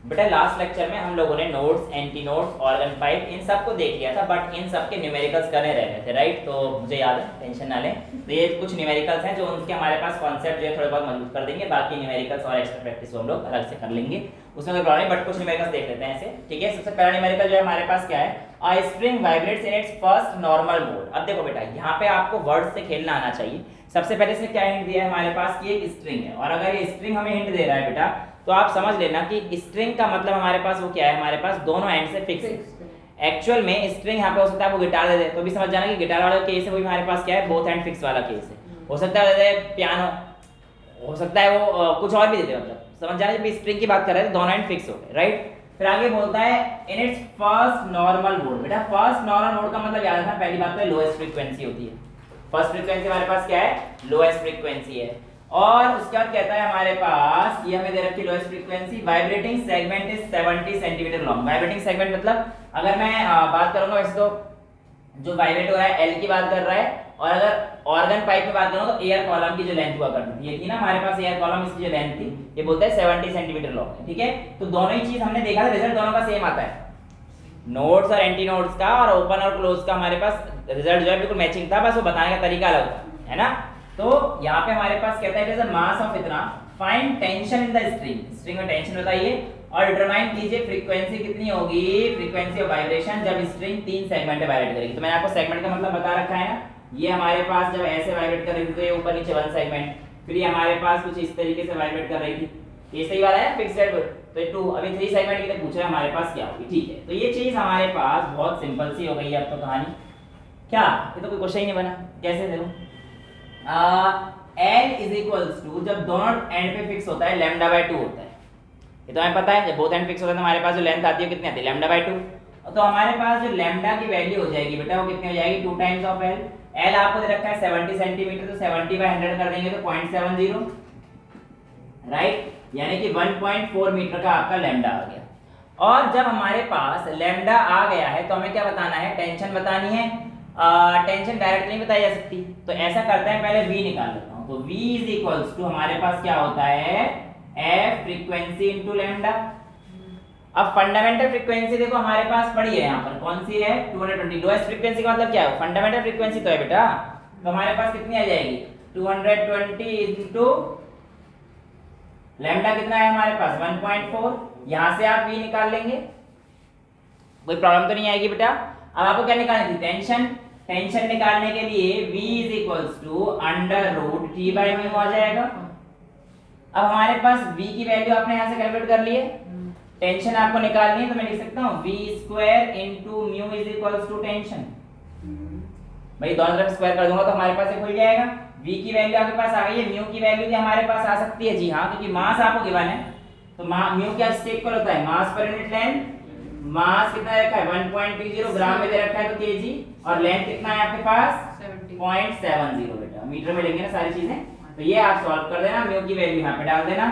बेटा last lecture में हम लोगों ने nodes, anti nodes, organ pipe इन सब को देख लिया था, बट इन सब के न्यूमेरिकल्स करने रह गए थे, राइट। तो मुझे याद है, टेंशन ना लें। तो ये कुछ न्यूमेरिकल्स हैं जो उनके हमारे पास कॉन्सेप्ट जो है थोड़े बहुत मजबूत कर देंगे, बाकी न्यूमेरिकल्स और एक्स्ट्रा प्रैक्टिस हम लोग अलग से कर लेंगे, उसमें कोई प्रॉब्लम नहीं। बट कुछ न्यूमेरिकल्स देख लेते हैं ऐसे, ठीक है। सबसे पहला न्यूमेरिकल जो है हमारे पास क्या है, अ spring vibrates in its first normal mode. अब देखो बेटा, यहाँ पे आपको वर्ड से खेलना आना चाहिए। सबसे पहले से क्या हिंट दिया है हमारे पास कि एक स्ट्रिंग है, और अगर ये स्ट्रिंग हमें हिंट दे रहा है बेटा, तो आप समझ लेना कि स्ट्रिंग का मतलब हमारे पास वो क्या है, हमारे पास दोनों एंड से फिक्स है। एक्चुअल में स्ट्रिंग यहाँ पे हो सकता है वो गिटार दे दे, तो भी समझ जाना कि गिटार वाला केस है, वो हमारे पास क्या है, बोथ एंड फिक्स वाला केस है। हो सकता है दे दे पियानो, हो सकता है वो कुछ और भी दे दे, मतलब समझ जाना जब स्ट्रिंग की बात कर रहे हैं तो दोनों एंड फिक्स हो गए, राइट। फिर आगे बोलता है in its first normal mode. बेटा फर्स्ट नॉर्मल मोड का मतलब याद रखना, पहली बात तो लोएस्ट फ्रीक्वेंसी होती है। फर्स्ट फ्रीक्वेंसी हमारे पास क्या है, लोएस्ट फ्रीक्वेंसी है। और उसके बाद कहता है हमारे पास, ये हमें दे रखी है lowest frequency, vibrating segment is 70 centimetre long. Vibrating segment मतलब अगर मैं बात करूंगा वैसे तो जो वाइब्रेट हो रहा है एल की बात कर रहा है, और अगर ऑर्गन पाइप में बात करूं तो एयर कॉलम की जो लेंथ हुआ करती थी, ये थी ना हमारे पास एयर कॉलम, इसकी जो लेंथ थी ये बोलता है 70 सेंटीमीटर लॉन्ग है, ठीक है। तो दोनों ही चीज हमने देखा था, रिजल्ट दोनों का सेम आता है, नोड्स और एंटी नोड्स का और ओपन और क्लोज का हमारे पास रिजल्ट जो है बिल्कुल मैचिंग था, बस वो बताने का तरीका अलग था, है ना। तो यहाँ पे हमारे पास कहता है मास ऑफ इतना, find tension in the string, string में टेंशन बताइए, और डिटरमाइन कीजिए फ्रीक्वेंसी कितनी होगी, फ्रीक्वेंसी ऑफ वाइब्रेशन जब स्ट्रिंग 3 सेगमेंट में वाइब्रेट करेगी। तो मैंने आपको सेगमेंट का मतलब बता रखा है ना, ये हमारे पास जब ऐसे वाइब्रेट कर रही थी तो ये ऊपर नीचे 1 सेगमेंट, फिर ये हमारे पास कुछ इस तरीके से वाइब्रेट कर रही थी, ये सही वाला है फिक्स्ड, तो 2 अभी 3 सेगमेंट की तक पूछ रहा है हमारे पास क्या होगी, ठीक है। तो ये चीज हमारे पास बहुत सिंपल सी हो गई है अब तो कहानी, क्या ये तो कोई क्वेश्चन ही नहीं बना, कैसे देखो L इज इक्वल्स टू, जब दोनों एंड पे फिक्स होता है लैम्डा बाय 2 होता है, ये तो हमें पता है। जब बोथ एंड फिक्स होता है तो हमारे पास जो लेंथ आती है कितनी आती है, लैम्डा बाय 2। तो हमारे पास जो लैम्डा की वैल्यू हो जाएगी बेटा वो कितनी हो जाएगी, 2 टाइम्स ऑफ L। L आपको दे रखा है 70 सेंटीमीटर, तो 70 बाय 100 कर देंगे तो 0.70, राइट, यानी कि 1.4 मीटर का आपका लैम्डा आ गया। और जब हमारे पास लैम्डा आ गया है तो हमें क्या बताना है, टेंशन बतानी है। टेंशन डायरेक्ट नहीं बताई जा सकती, तो ऐसा करते हैं पहले V निकाल लेता हूं। तो V इज इक्वल्स टू हमारे पास क्या होता है, F फ्रीक्वेंसी इनटू लैम्डा। अब फंडामेंटल फ्रीक्वेंसी देखो हमारे पास पड़ी है यहाँ पर, कौन सी है, 220। लोएस्ट फ्रीक्वेंसी का मतलब क्या है, फंडामेंटल फ्रीक्वेंसी तो है बेटा, तो हमारे पास कितनी आ जाएगी, 220 इनटू लैम्डा कितना है हमारे पास 1.4। यहां से आप V निकाल लेंगे, कोई प्रॉब्लम तो नहीं आएगी बेटा। अब आपको क्या निकालनी थी, टेंशन। टेंशन निकालने के लिए V is equals to under root T by mu आ जाएगा। अब हमारे पास V की वैल्यू आपने यहां से कैलकुलेट कर ली है, टेंशन आपको निकालनी है, तो मैं लिख सकता हूं V square into mu is equals to tension. भाई दोनों तरफ स्क्वायर कर दूंगा तो हमारे पास ये खुल जाएगा। V की वैल्यू आपके पास आ गई है, म्यू की वैल्यू भी हमारे पास आ सकती है, जी हाँ, क्योंकि मास आपको गिवन है, तो म्यू क्या स्टेक पर होता है, मास पर यूनिट लेंथ। मास कितना रखा है 1.20, ग्राम में दे रखा है तो केजी, और लेंथ कितना है आपके पास 0.70 बेटा, मीटर में लेंगे ना सारी चीजें। तो ये आप सॉल्व कर देना, म्यू की वैल्यू यहाँ पे डाल देना,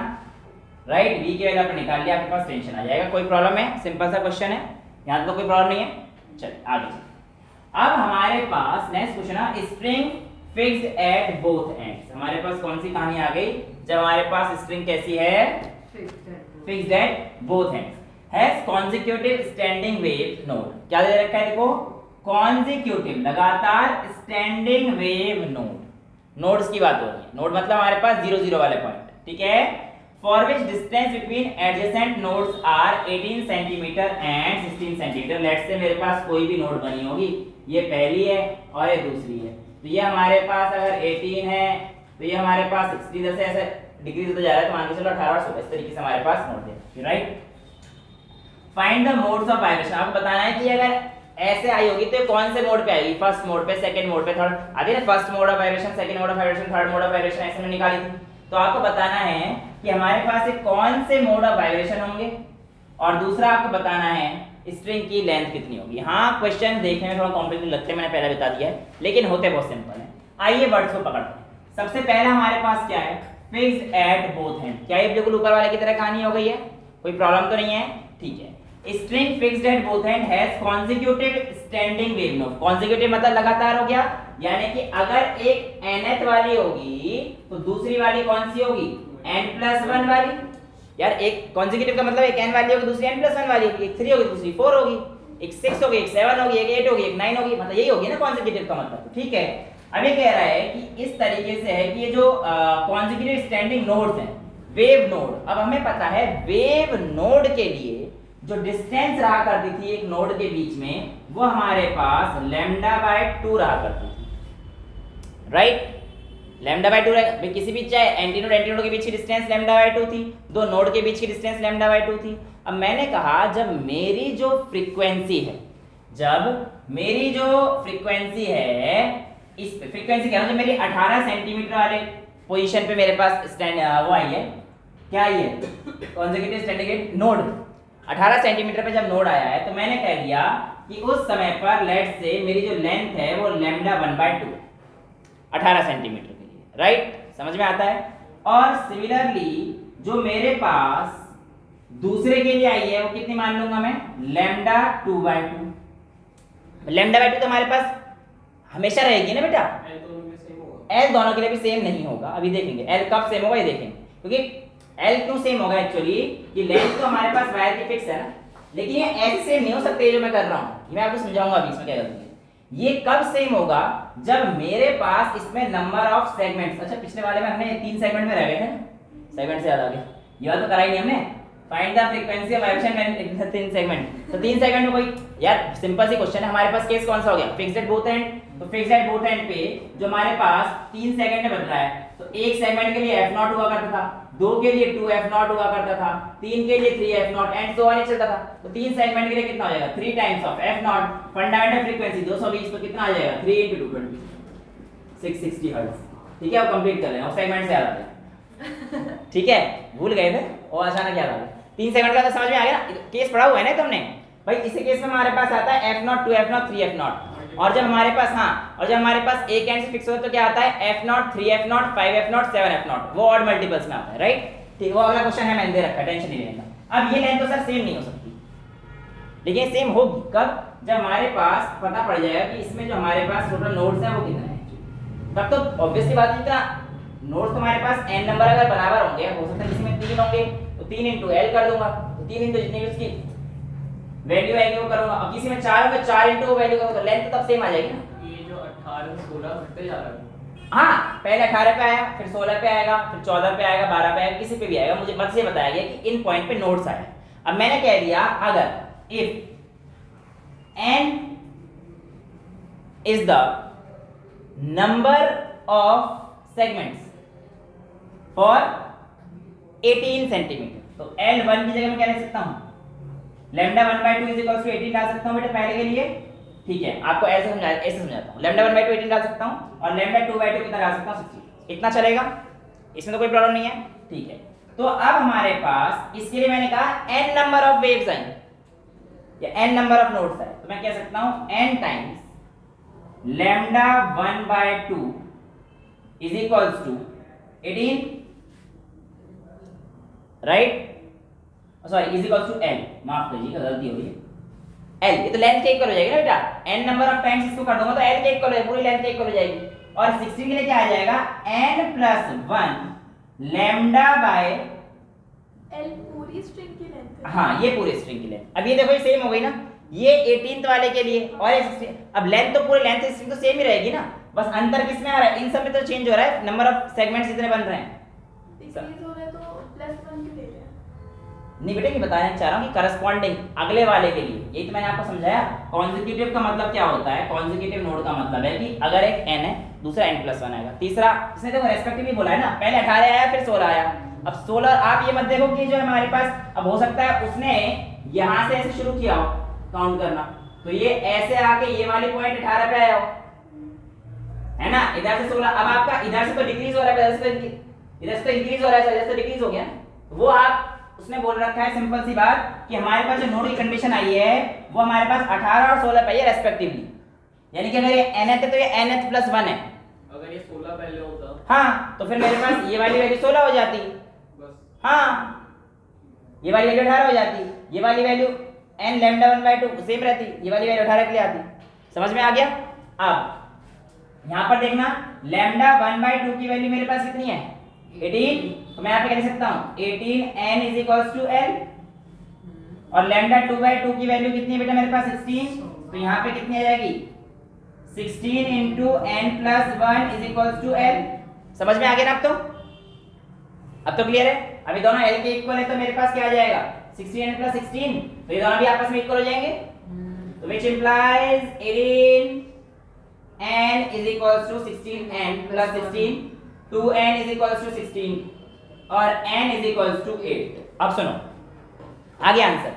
राइट। V की वैल्यू आपने निकाल लिया, आपके पास टेंशन आ जाएगा। कोई प्रॉब्लम है, सिंपल सा क्वेश्चन है, यहाँ तो कोई प्रॉब्लम नहीं है। चलिए आगे चलिए। अब हमारे पास नेक्स्ट क्वेश्चन है, spring fixed at both ends. हमारे पास कौन सी कहानी आ गई, जब हमारे पास स्ट्रिंग कैसी है, fixed at both ends, has consecutive standing wave node. क्या दे रखा है देखो, कॉन्सेक्यूटिव लगातार स्टैंडिंग वेव नोड, नोड्स की बात हो रही है। नोड मतलब हमारे पास 0 0 वाले पॉइंट, ठीक है। For which distance between adjacent nodes are 18 centimetre and 16 centimetre. Let's say मेरे पास कोई भी नोड बनी होगी, ये पहली है और ये दूसरी है, तो ये हमारे पास अगर 18 है तो ये हमारे पास 60, जैसे ऐसे डिग्री होता जा रहा है, तो मान के चलो 18 और 16 इस तरीके से हमारे पास नोड है, right. Find the modes of vibration, आपको बताना है कि अगर ऐसे आई होगी तो कौन से मोड पे आएगी, फर्स्ट मोड पे, सेकंड मोड पे, थर्ड आती है ना, first mode of vibration, second mode of vibration, third mode of vibration, ऐसे में निकाली थी। तो आपको बताना है कि हमारे पास कौन से मोड ऑफ वाइब्रेशन होंगे, और दूसरा आपको बताना है स्ट्रिंग की लेंथ कितनी होगी। हाँ क्वेश्चन देखने में थोड़ा कॉम्प्लिकेटेड लगते हैं, मैंने पहले बता दिया है, लेकिन होते बहुत सिंपल है। आइए वर्ड्स को पकड़ते हैं। सबसे पहला हमारे पास क्या है, फिक्स्ड एट बोथ एंड। क्या ये बिल्कुल ऊपर वाले की तरह कहानी हो गई है, कोई प्रॉब्लम तो नहीं है, ठीक है। String fixed at both and has consecutive standing wave node. Consecutive मतलब लगातार हो गया, यानी कि अगर एक nth वाली होगी तो दूसरी वाली कौन सी होगी, n+1 वाली। यार एक कॉन्जिक्यूटिव का मतलब एक n वाली होगी, दूसरी n+1 वाली होगी, एक 3 होगी, दूसरी 4 होगी, एक 6 होगी, एक 7 होगी, एक 8 होगी, एक 9 होगी, मतलब यही होगी ना कॉन्जिक्यूटिव का मतलब। ठीक है, अब ये कह रहा है कि इस तरीके से है कि ये जो कॉन्जिक्यूटिव स्टैंडिंग नोड्स हैं, वेव नोड, अब हमें पता है वेव नोड के लिए जो डिस्टेंस रहा करती थी एक नोड के बीच में, वो हमारे पास λ/2 रहा करती थी, राइट। λ/2 भाई किसी भी चाहे एंटीनोड एंटीनोड के बीच की डिस्टेंस λ/2 थी, दो नोड के बीच की डिस्टेंस λ/2 थी। अब मैंने कहा जब मेरी जो फ्रीक्वेंसी है, इस फ्रीक्वेंसी क्या है, जब मेरी 18 सेंटीमीटर वाले पोजीशन पे मेरे पास स्टैंड वो आई है, क्या आई है, कॉन्जिक्यूटिव स्टैंडिंग नोड 18 सेंटीमीटर पे जब नोड आया है, तो मैंने कह दिया कि उस समय पर लेट से मेरी जो लेंथ है वो λ1/2 18 सेंटीमीटर के लिए, राइट, समझ में आता है। और सिमिलरली जो मेरे पास दूसरे के लिए आई है वो कितनी मान लूंगा मैं, λ2/2। λ/2 तो हमारे पास हमेशा रहेगी ना बेटा, L दोनों के लिए भी सेम नहीं होगा, अभी देखेंगे L कब सेम होगा ये देखेंगे, क्योंकि L क्यों सेम होगा एक्चुअली, ये लेंथ तो हमारे पास वायर की फिक्स है ना, लेकिन ये ऐसे सेम नहीं हो सकते जो मैं कर रहा हूँ, मैं आपको समझाऊंगा अभी इसमें क्या गलती है। ये कब सेम होगा, जब मेरे पास इसमें नंबर ऑफ सेगमेंट्स, अच्छा पिछले वाले में हमने 3 सेगमेंट में रह गए थे ना, सेगमेंट से याद आ गया, ये बात तो कराई नहीं हमने, find the frequency of vibration when 3 segment, तो 3 सेगमेंट में कोई, यार सिंपल सी क्वेश्चन है, हमारे पास केस कौन सा हो गया, फिक्स्ड एट बोथ एंड, तो फिक्स्ड एट बोथ एंड पे जो हमारे पास 3 सेकंड में बदल रहा है, तो एक सेगमेंट के लिए f0 हुआ करता था, 2 के लिए 2f0 हुआ करता था, 3 के लिए 3f0 एंड सो ऑन चलता था, तो 3 सेगमेंट के लिए कितना हो जाएगा, 3 times of f0, fundamental frequency 220, तो कितना आ जाएगा 3 * 220 660 हर्ट्ज। ठीक है, वो कंप्लीट कर लेना, उस सेगमेंट से याद आ गया। ठीक है, भूल गए थे और अचानक याद आ गया, 3 सेकंड का तो समझ में आ गया ना, केस पढ़ा हुआ है ना तुमने भाई। इसी केस में हमारे पास आता है f0 2f0 3f0, और जब हमारे पास और जब हमारे पास एक एंड से फिक्स होता है तो क्या आता है f0 3f0 5f0 7f0, वो ऑड मल्टीपल्स में आता है, राइट। ठीक, वो अगला क्वेश्चन है, मैंने दे रखा है, टेंशन नहीं लेना। अब ये लेंथ तो सर सेम नहीं हो सकती, लेकिन सेम होगी कब, जब हमारे पास पता पड़ जाएगा कि इसमें जो हमारे पास टोटल नोड्स हैं वो कितने हैं, तब तो ऑब्वियसली बात है, इतना नोड्स हमारे पास n नंबर अगर बराबर होंगे, हो सकता है किसी में 3 होंगे तो 3 * L कर दूंगा, तो 3 * जितनी भी उसकी वैल्यू आएगी वो करूंगा, अब किसी में 4 होंगे 4 * वो वैल्यू करूंगा, तो लेंथ तो तब सेम आ जाएगी ना। ये जो 18 16 घटते जा रहा है, हाँ पहले 18 पे आया, फिर 16 पे आएगा, फिर 14 पे आएगा, 12 पे आएगा, किसी पे भी आएगा, मुझे मत से बताया गया कि इन पॉइंट पे नोड्स आए। अब मैंने कह दिया अगर if n is the number of segments for 18 centimetre, तो L1 की जगह मैं क्या लिख सकता हूँ, λ1/2 = 18 डाल सकता हूँ बेटा पहले के लिए। ठीक है, आपको ऐसे समझाता हूँ, λ1/2 18 डाल सकता हूँ और λ2/2 कितना डाल सकता हूँ 60, इतना चलेगा, इसमें तो कोई प्रॉब्लम नहीं है। ठीक है, तो अब हमारे पास इसके लिए मैंने कहा n नंबर ऑफ वेव्स आई या n नंबर ऑफ नोड्स आए, तो मैं कह सकता हूँ n times λ1/2 = 18, right, sorry L, माफ कीजिएगा गलती हो रही है, L, ये तो लेंथ के इक्वल हो जाएगी ना बेटा, n नंबर ऑफ टाइम्स इसको कर दूंगा तो L के इक्वल हो जाएगी, पूरी लेंथ के इक्वल हो जाएगी, और 16 के लिए क्या आ जाएगा n+1 λ/, L पूरी स्ट्रिंग की लेंथ है। हाँ ये पूरी स्ट्रिंग की लेंथ। अब ये देखो ये सेम हो गई ना, ये 18th वाले के लिए और ये 16, अब लेंथ तो पूरी लेंथ स्ट्रिंग तो सेम ही रहेगी ना, बस अंतर किसमें आ रहा है, इन सब में तो चेंज हो रहा है, नंबर ऑफ सेगमेंट्स इतने बन रहे हैं, डिक्रीज हो रहा है तो +1 क्यों ले रहे हैं? नहीं बेटा, ये बताना चाह रहा हूँ कि करस्पॉन्डिंग अगले वाले के लिए, यही तो मैंने आपको समझाया। कॉन्जिक्यूटिव का मतलब क्या होता है, कॉन्जिक्यूटिव नोड का मतलब है कि अगर एक n है, दूसरा n+1 आएगा, तीसरा इसने देखो रेस्पेक्टिवली बोला है ना, पहले 18 आया फिर 16 आया, अब 16, आप ये मत देखो कि जो हमारे पास, अब हो सकता है उसने यहाँ से ऐसे शुरू किया हो काउंट करना, तो ये ऐसे आके ये वाली पॉइंट 18 पे आया हो, है ना, इधर से 16, अब आपका इधर से तो डिक्रीज हो रहा है, इधर से तो इंक्रीज हो रहा है, इधर से डिक्रीज हो गया ना, वो आप उसने बोल रखा है सिंपल सी बात कि हमारे पास जो नोड की कंडीशन आई है वो हमारे पास 18 और 16 पे है रेस्पेक्टिवली, यानी कि अगर ये nth है तो ये nth+1 है, अगर ये 16 पहले होता हाँ तो फिर मेरे पास ये वाली वैल्यू 16 हो जाती, बस, हाँ ये वाली वैल्यू 18 हो जाती, ये वाली वैल्यू n λ1/2 सेम रहती, ये वाली वैल्यू 18 के लिए आती, समझ में आ गया। अब यहाँ पर देखना λ1/2 की वैल्यू मेरे पास कितनी है 18, तो मैं यहाँ पे कह सकता हूँ 18n is equals to l, और लैम्डा 2/2 की वैल्यू कितनी है बेटा मेरे पास 16, तो यहाँ पे कितनी आ जाएगी 16 into n plus 1 is equals to l। समझ में आ गया ना अब तो क्लियर है। अभी दोनों l के इक्वल है तो मेरे पास क्या आ जाएगा 16n प्लस 16, तो ये दोनों भी आपस में इक्वल हो जाएंगे, तो which implies 18n is equals to 16n plus 16, 2n is equals to 16 और n is equals to 8। अब सुनो आगे आंसर,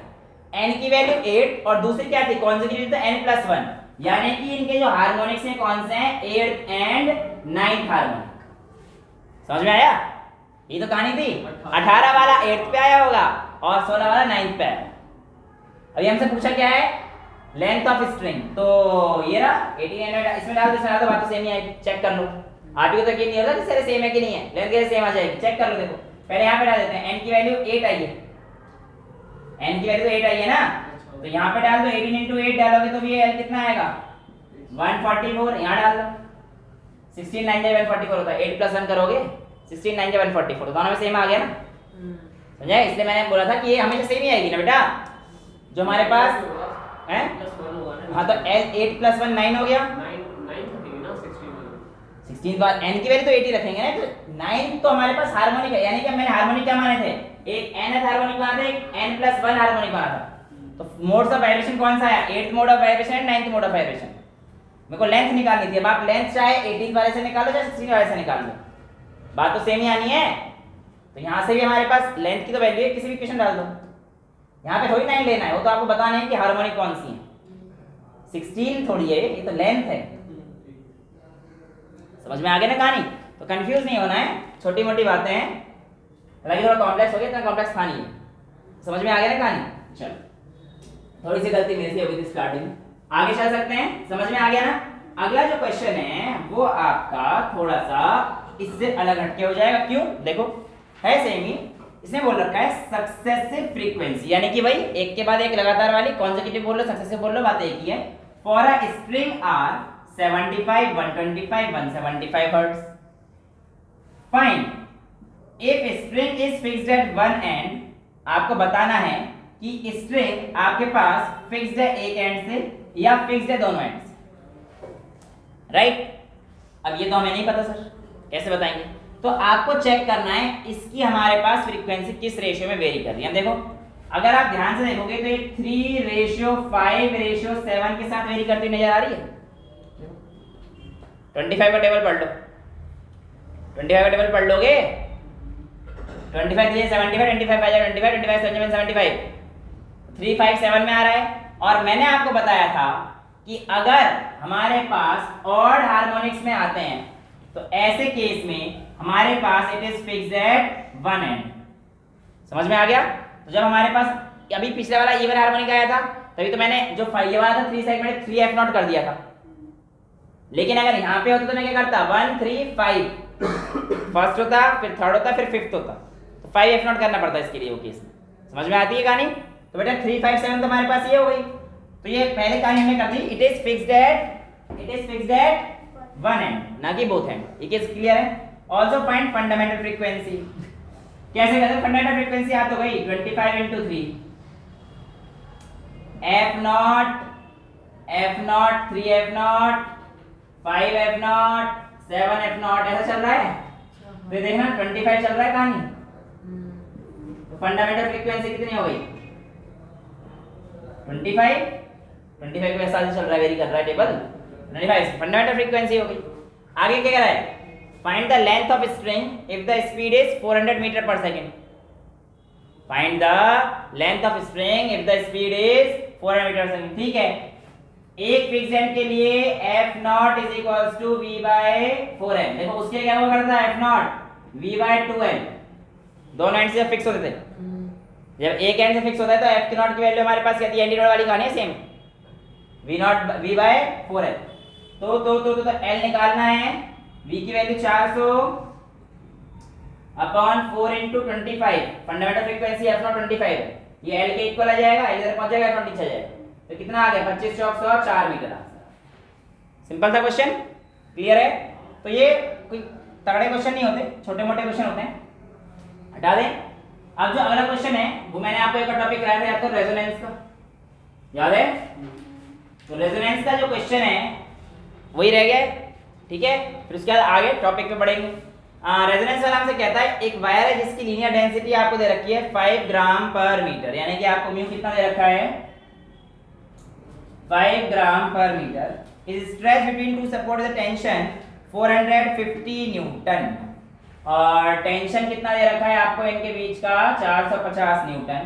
n की वैल्यू 8 और दूसरी क्या थी कॉन्सेक्यूटिव तो n प्लस 1, यानी कि इनके जो हार्मोनिक्स हैं कौन से हैं 8th एंड 9th हार्मोनिक। समझ में आया? ये तो कहानी थी 18 वाला 8th पे आया होगा और 16 वाला 9th पे आया। अभी हमसे पूछा क्या है लेंथ ऑफ स्ट्रिंग, तो ये रहा 18 इसमें डाल दो, तो बात तो सेम ही आएगी, चेक कर लो। आप को तो ये नहीं होता कि सारे सेम है कि नहीं है, लेंथ कैसे सेम आ जाएगी, चेक कर लो। देखो पहले यहाँ पे डाल देते हैं, n की वैल्यू 8 आई है, n की वैल्यू 8 आई है ना, तो यहाँ पे डाल दो 18 into 8 डालोगे तो ये l कितना आएगा 144, यहाँ डाल दो 16 9 144 होता है, 8 प्लस 1 करोगे 16 9 144, दोनों में सेम आ गया ना। समझे? इसलिए मैंने बोला था कि ये हमेशा सेम ही आएगी ना बेटा, जो हमारे पास है। हाँ तो l 8 प्लस 1 9 हो गया, 16 बार n की वैल्यू तो 8 ही रखेंगे ना, तो 9 तो हमारे पास हार्मोनिक है, यानी कि मैंने हार्मोनिक क्या माने थे, एक nth हार्मोनिक माना था, एक n प्लस 1 हार्मोनिक माना था। तो मोड्स ऑफ वाइब्रेशन कौन सा है 8th mode of vibration and 9th mode of vibration. मेरे को लेंथ निकालनी थी, अब आप लेंथ चाहे 18 वाले से निकालो चाहे 16 वाले से निकाल लो, बात तो सेम ही आनी है। तो यहाँ से भी हमारे पास लेंथ की तो वैल्यू है, किसी भी इक्वेशन डाल दो, यहाँ पे थोड़ी 9 लेना है, वो तो आपको बताना है कि हार्मोनिक कौन सी है, 16 थोड़ी है, ये तो लेंथ है। समझ में आ गया ना कहानी? तो कंफ्यूज नहीं होना है, छोटी मोटी बातें हैं, हालांकि थोड़ा कॉम्प्लेक्स हो गया, इतना कॉम्प्लेक्स था नहीं है। समझ में आ गया ना कहानी? चलो थोड़ी सी गलती मेरे से हो गई थी स्टार्टिंग में, आगे चल सकते हैं। समझ में आ गया ना? अगला जो क्वेश्चन है वो आपका थोड़ा सा इससे अलग हटके हो जाएगा। क्यों? देखो है सेम ही, इसने बोल रखा है सक्सेसिव फ्रीक्वेंसी, यानी कि भाई एक के बाद एक लगातार वाली, कॉन्सेक्यूटिव बोल लो सक्सेसिव बोल लो, बात एक ही है। For a string are 75 125 175 hertz, find if string is fixed at one end, आपको बताना है कि स्ट्रिंग आपके पास फिक्स्ड है एक एंड से या फिक्स्ड है दोनों एंड से, राइट? अब ये तो हमें नहीं पता सर, कैसे बताएंगे? तो आपको चेक करना है इसकी हमारे पास फ्रीक्वेंसी किस रेशियो में वेरी कर रही है। देखो अगर आप ध्यान से देखोगे तो ये 3:5:7 के साथ वेरी करती नजर आ रही है। 25 का टेबल पढ़ लो, 25 का टेबल पढ़ लोगे, 25 3 75, 25 5 25, 25 7 75, 3 5 7 में आ रहा है। और मैंने आपको बताया था कि अगर हमारे पास ऑड हार्मोनिक्स में आते हैं तो ऐसे केस में हमारे पास it is fixed at one end. समझ में आ गया? तो जब हमारे पास अभी पिछले वाला इवन हार्मोनिक आया था तभी तो मैंने जो ये वाला था 3 सेगमेंट 3f0 कर दिया था, लेकिन अगर यहाँ पे होता तो मैं क्या करता 1 3 5 फर्स्ट होता, फिर थर्ड होता, फिर फिफ्थ होता, तो 5f0 करना पड़ता इसके लिए वो केस में। समझ में आती है कहानी? तो बेटा 3 5 7 तो हमारे पास ये हो गई, तो ये पहले कहानी हमने कर दी, it is fixed at one end ना कि बोथ एंड। ये केस क्लियर है? Also find fundamental frequency. कैसे करते हैं? फंडामेंटल फ्रीक्वेंसी याद हो गई 25 into 3 f0 f0 3f0 5f0 7f0 ऐसा चल रहा है। तो देखना 25 चल रहा है कहानी, तो फंडामेंटल फ्रीक्वेंसी कितनी हो गई 25 के साथ चल रहा है, वेरी कर रहा है टेबल 25, फंडामेंटल फ्रीक्वेंसी हो गई। आगे क्या कह रहा है? Find the length of string if the speed is 400 metre per second. Find the length of string if the speed is 400 metre per second. ठीक है, एक फिक्स एंड के लिए f0 is equals to v by 4n। देखो उसके क्या हुआ करता है f0 v बाय 2n, दोनों एंड से फिक्स होते थे। जब एक एंड से फिक्स होता है तो f0 की वैल्यू हमारे पास क्या थी, एंटी नोड वाली कहानी है सेम, v बाय 4n। तो l निकालना है, v की value 400 upon 4 into 25, fundamental frequency f0 25 है, ये l के इक्वल आ जाएगा, l इधर पहुंच जाएगा, f0 नीचे आ जाएगा, तो कितना आ गया 25 चौक 100 4 मीटर। सिंपल सा क्वेश्चन, क्लियर है? तो ये कोई तगड़े क्वेश्चन नहीं होते, छोटे मोटे क्वेश्चन होते हैं, हटा दें। अब जो अगला क्वेश्चन है वो मैंने आपको एक टॉपिक कराया था याद तो रेजोनेंस का, याद है? तो रेजोनेंस का जो क्वेश्चन है वही रह गया, ठीक है। फिर उसके बाद आगे टॉपिक पे बढ़ेंगे। रेजोनेंस वाला हमसे कहता है एक वायर है जिसकी लीनियर डेंसिटी आपको दे रखी है 5 ग्राम पर मीटर, यानी कि आपको म्यू कितना दे रखा है 5 ग्राम पर metre, is stretch between two support the tension 450 newton, और टेंशन कितना दे रखा है आपको इनके बीच का 450 newton.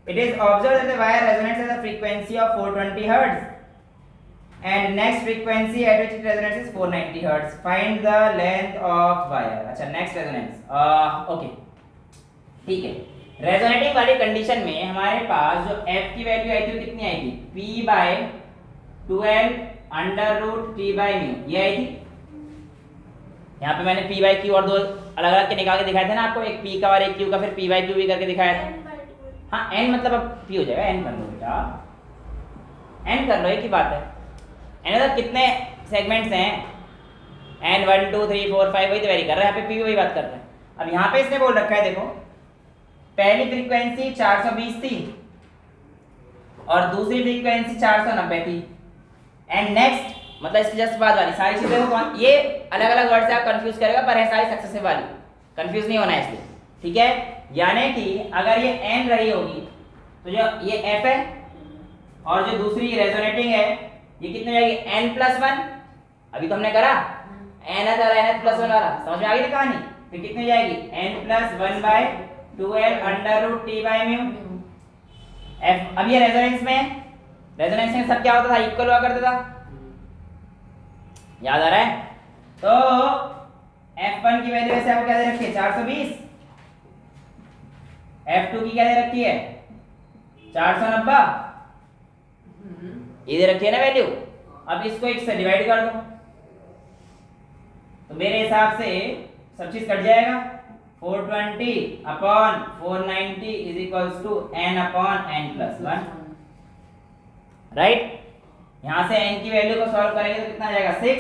It is observe that the wire resonates at the frequency of 420 hertz and next frequency at which it resonates is 490 hertz. Find the length of wire. अच्छा next resonance ओके ठीक है। रेजोनेटिंग वाली condition में हमारे पास जो f की value आई थी वो कितनी आई थी p by 12 under root t by mu, ये आई थी। यहाँ पे मैंने p बाय q और दो अलग अलग के निकाल के दिखाए थे ना आपको, एक p का और एक q का, फिर p बाय q भी करके दिखाया था। हाँ n मतलब अब p हो जाएगा, n कर लो बेटा, n कर लो, एक ही बात है। एन मतलब कितने सेगमेंट्स हैं n 1 2 3 4 5 वही तो वेरी कर रहा है, यहाँ पे p वही बात कर रहा है। अब यहाँ पे इसने बोल रखा है देखो पहली फ्रीक्वेंसी 420 थी और दूसरी फ्रीक्वेंसी 490 थी, एंड नेक्स्ट मतलब इसकी जस्ट बाद वाली सारी चीजें को कौन, ये अलग अलग वर्ड से आप कंफ्यूज करेगा पर है सारी सक्सेसिव वाली, कंफ्यूज नहीं होना है इसलिए, ठीक है। यानी कि अगर ये n रही होगी तो जो ये f है और जो दूसरी रेजोनेटिंग है ये कितनी हो जाएगी n+1, अभी तो हमने करा n है और n+1 वाला, समझ में आ गई कहानी। फिर कितनी हो जाएगी n+1 by 12 under root t by mu f। अब ये रेजोनेंस में सब क्या होता था, इक्वल हुआ करता था, याद आ रहा है? तो f1 की वैल्यू वैसे आपको क्या दे रखी है 420, f2 की क्या दे रखी है 490, ये दे रखी है ना वैल्यू। अब इसको एक से डिवाइड कर दो तो मेरे हिसाब से सब चीज कट जाएगा, 420 upon 490 is equals to n upon n+1, right. यहां से n की वैल्यू को सॉल्व करेंगे तो कितना आ जाएगा 6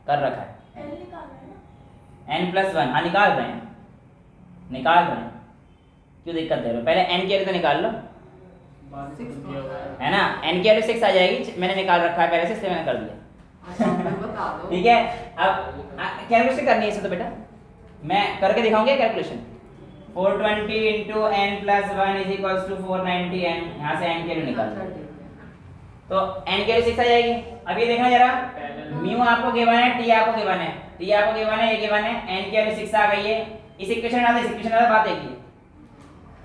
कर रखा है, L निकालना है ना, n+1, हाँ निकाल रहे हैं, क्यों दिक्कत दे रहे हो, पहले n की वैल्यू तो निकाल लो, है ना, n की वैल्यू 6 आ जाएगी, मैंने निकाल रखा है पहले से इसलिए मैंने कर दिया, ठीक है। अब कैलकुलेशन करनी है इसे तो बेटा मैं करके दिखाऊंगा calculation, 420 into n+1 is equals to 490 n, यहाँ से n की वैल्यू निकाल दो तो n की वैल्यू 6 आ जाएगी। अब ये देखना जरा, म्यू आपको गिवन है, t आपको गिवन है, t आपको गिवन है, ये गिवन है, n की वैल्यू 6 आ गई है, इस इक्वेशन में इस इक्वेशन में बात एक ही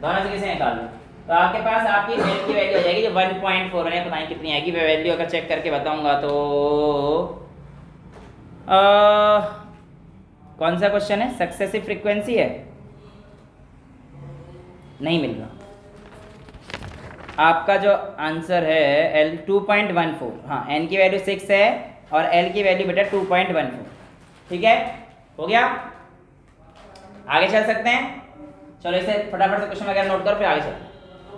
दोनों से किसे निकाल लो तो आपके पास आपकी l की वैल्यू आ जाएगी जो 1.4 है, पता नहीं कितनी आएगी वैल्यू, अगर चेक करके बताऊंगा तो कौन सा क्वेश्चन है, सक्सेसिव फ्रीक्वेंसी है, नहीं मिल रहा आपका जो आंसर है L 2.14, हाँ n की वैल्यू 6 है और L की वैल्यू बेटा 2.14, ठीक है, हो गया। आगे चल सकते हैं, चलो इसे फटाफट से क्वेश्चन वगैरह नोट करो फिर आगे चलते हैं।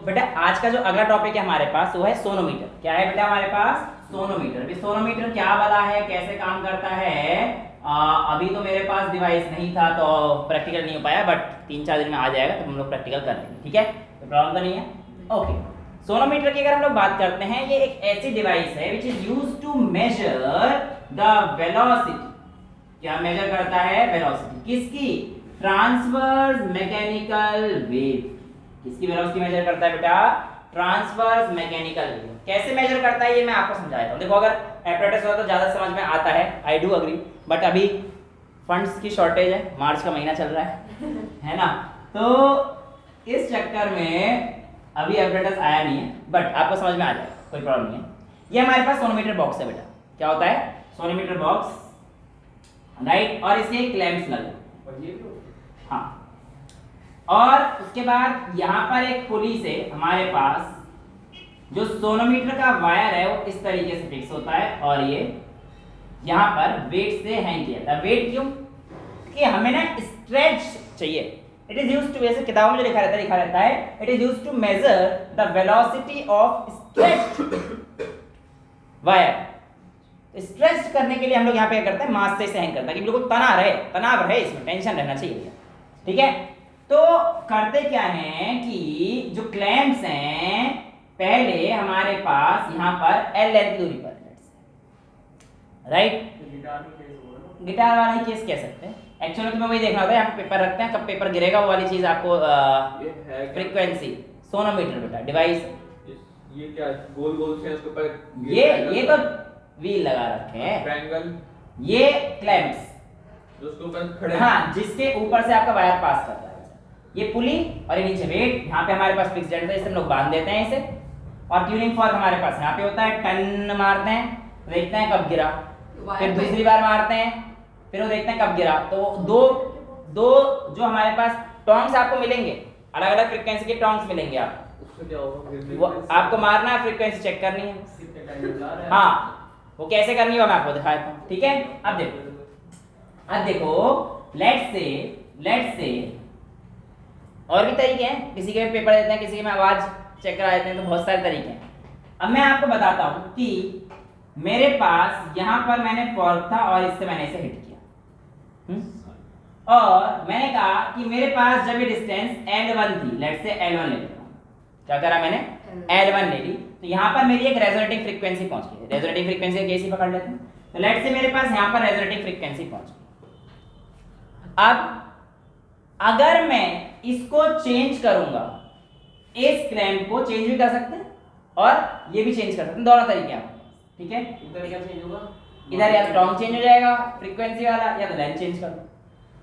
बेटा आज का जो अगला टॉपिक है हमारे पास वो है सोनोमीटर। क्या है बेटा हमारे पास सोनोमीटर। भी सोनोमीटर क्या वाला है, कैसे काम करता है, अभी तो मेरे पास डिवाइस नहीं था तो प्रैक्टिकल नहीं हो पाया, बट 3-4 दिन में आ जाएगा तो हम लोग प्रैक्टिकल कर लेंगे, ठीक है, कोई प्रॉब्लम तो नहीं है। ओके, सोनोमीटर की अगर हम लोग बात करते हैं, ये एक ऐसी डिवाइस है which is used to measure the velocity. क्या मेजर करता है, वेलोसिटी किसकी, ट्रांसवर्स मैकेनिकल वेव। किसकी वेलोसिटी मेजर करता है बेटा, ट्रांसवर्स मैकेनिकल वेव। कैसे मेजर करता है ये मैं आपको समझाता हूँ। देखो अगर एपरेटस हो तो ज्यादा समझ में आता है, आई डू अग्री, बट अभी फंड्स की शॉर्टेज है, मार्च का महीना चल रहा है ना, तो इस चक्कर में अभी एपरेटस आया नहीं है, बट आपको समझ में आ जाएगा, कोई प्रॉब्लम नहीं है। ये हमारे पास सोनोमीटर बॉक्स है बेटा। क्या होता है, सोनोमीटर बॉक्स, राइट, और इसके क्लैंप्स लगे, हाँ, और उसके बाद यहाँ पर एक पुली से हमारे पास जो सोनोमीटर का वायर है वो इस तरीके से फिक्स होता है और ये यहाँ पर वेट से हैंग किया जाता है। वेट क्यों, कि हमें ना स्ट्रेच चाहिए। इट इज यूज्ड टू, ऐसे किताबों में जो लिखा रहता है it is used to measure the velocity of stretched wire. तो स्ट्रेच करने के लिए हम लोग यहाँ पे क्या करते हैं, मास से सहन करते हैं कि बिल्कुल तनाव रहे, इसमें टेंशन रहना चाहिए भैया, ठीक है। तो करते क्या है कि जो क्लैंप्स हैं, पहले हमारे पास यहाँ पर एल लेंथ की दूरी पर, राइट, गिटार वाला ही केस कह सकते हैं। एक्चुअली तुम्हें वही देखना होता है, यहाँ पे पेपर रखते हैं, कब पेपर गिरेगा वो वाली चीज आपको, फ्रीक्वेंसी सोनोमीटर बेटा डिवाइस, ये क्या गोल गोल से उसके ऊपर ये तो व्हील लगा रखे हैं, ट्रायंगल, ये क्लैंप्स जो उसके ऊपर खड़े, हाँ, जिसके ऊपर से आपका वायर पास कर रहा है, ये पुली और ये नीचे वेट। यहाँ पे हमारे पास फिक्स डेल्टा है, इसे हम लोग बांध देते हैं इसे, और ट्यूनिंग फॉर्क हमारे पास यहाँ पे होता है, टन मारते हैं, देखते हैं कब गिरा, फिर दूसरी बार मारते हैं, फिर वो देखते हैं कब गिरा। तो दो जो हमारे पास टॉन्ग्स आपको मिलेंगे, अलग अलग फ्रीक्वेंसी के टॉन्ग्स मिलेंगे आपको, उससे क्या होगा, वो आपको मारना है, फ्रीक्वेंसी चेक करनी है, कितने टाइम जा रहा है, हाँ वो कैसे करनी है वो मैं आपको दिखाता हूँ, ठीक है। अब देखो लेट्स से और भी तरीके हैं, किसी के पेपर देते हैं, किसी के में आवाज चेक करा देते हैं, तो बहुत सारे तरीके हैं। अब मैं आपको बताता हूँ कि मेरे पास यहाँ पर मैंने फॉर्क था और इससे मैंने इसे हिट किया, और मैंने कहा कि मेरे पास जब ये डिस्टेंस L1 थी, लेट्स से L1 ले लेता हूँ, क्या करा मैंने L1 ले ली, तो यहाँ पर मेरी एक रेजोनेटिंग फ्रीक्वेंसी पहुंच गई, रेजोनेटिंग फ्रीक्वेंसी कैसे पकड़ लेते हैं, तो लेट्स से मेरे पास यहाँ पर रेजोनेटिंग फ्रीक्वेंसी पहुंच गई। अब अगर मैं इसको चेंज करूंगा, इस क्लैंप को चेंज भी कर सकते हैं और ये भी चेंज कर सकते हैं, दोनों तरीके हैं, ठीक है। इधर क्या चेंज होगा, इधर या तो टॉन्ग चेंज हो जाएगा फ्रीक्वेंसी वाला, या तो लेंथ चेंज कर दो।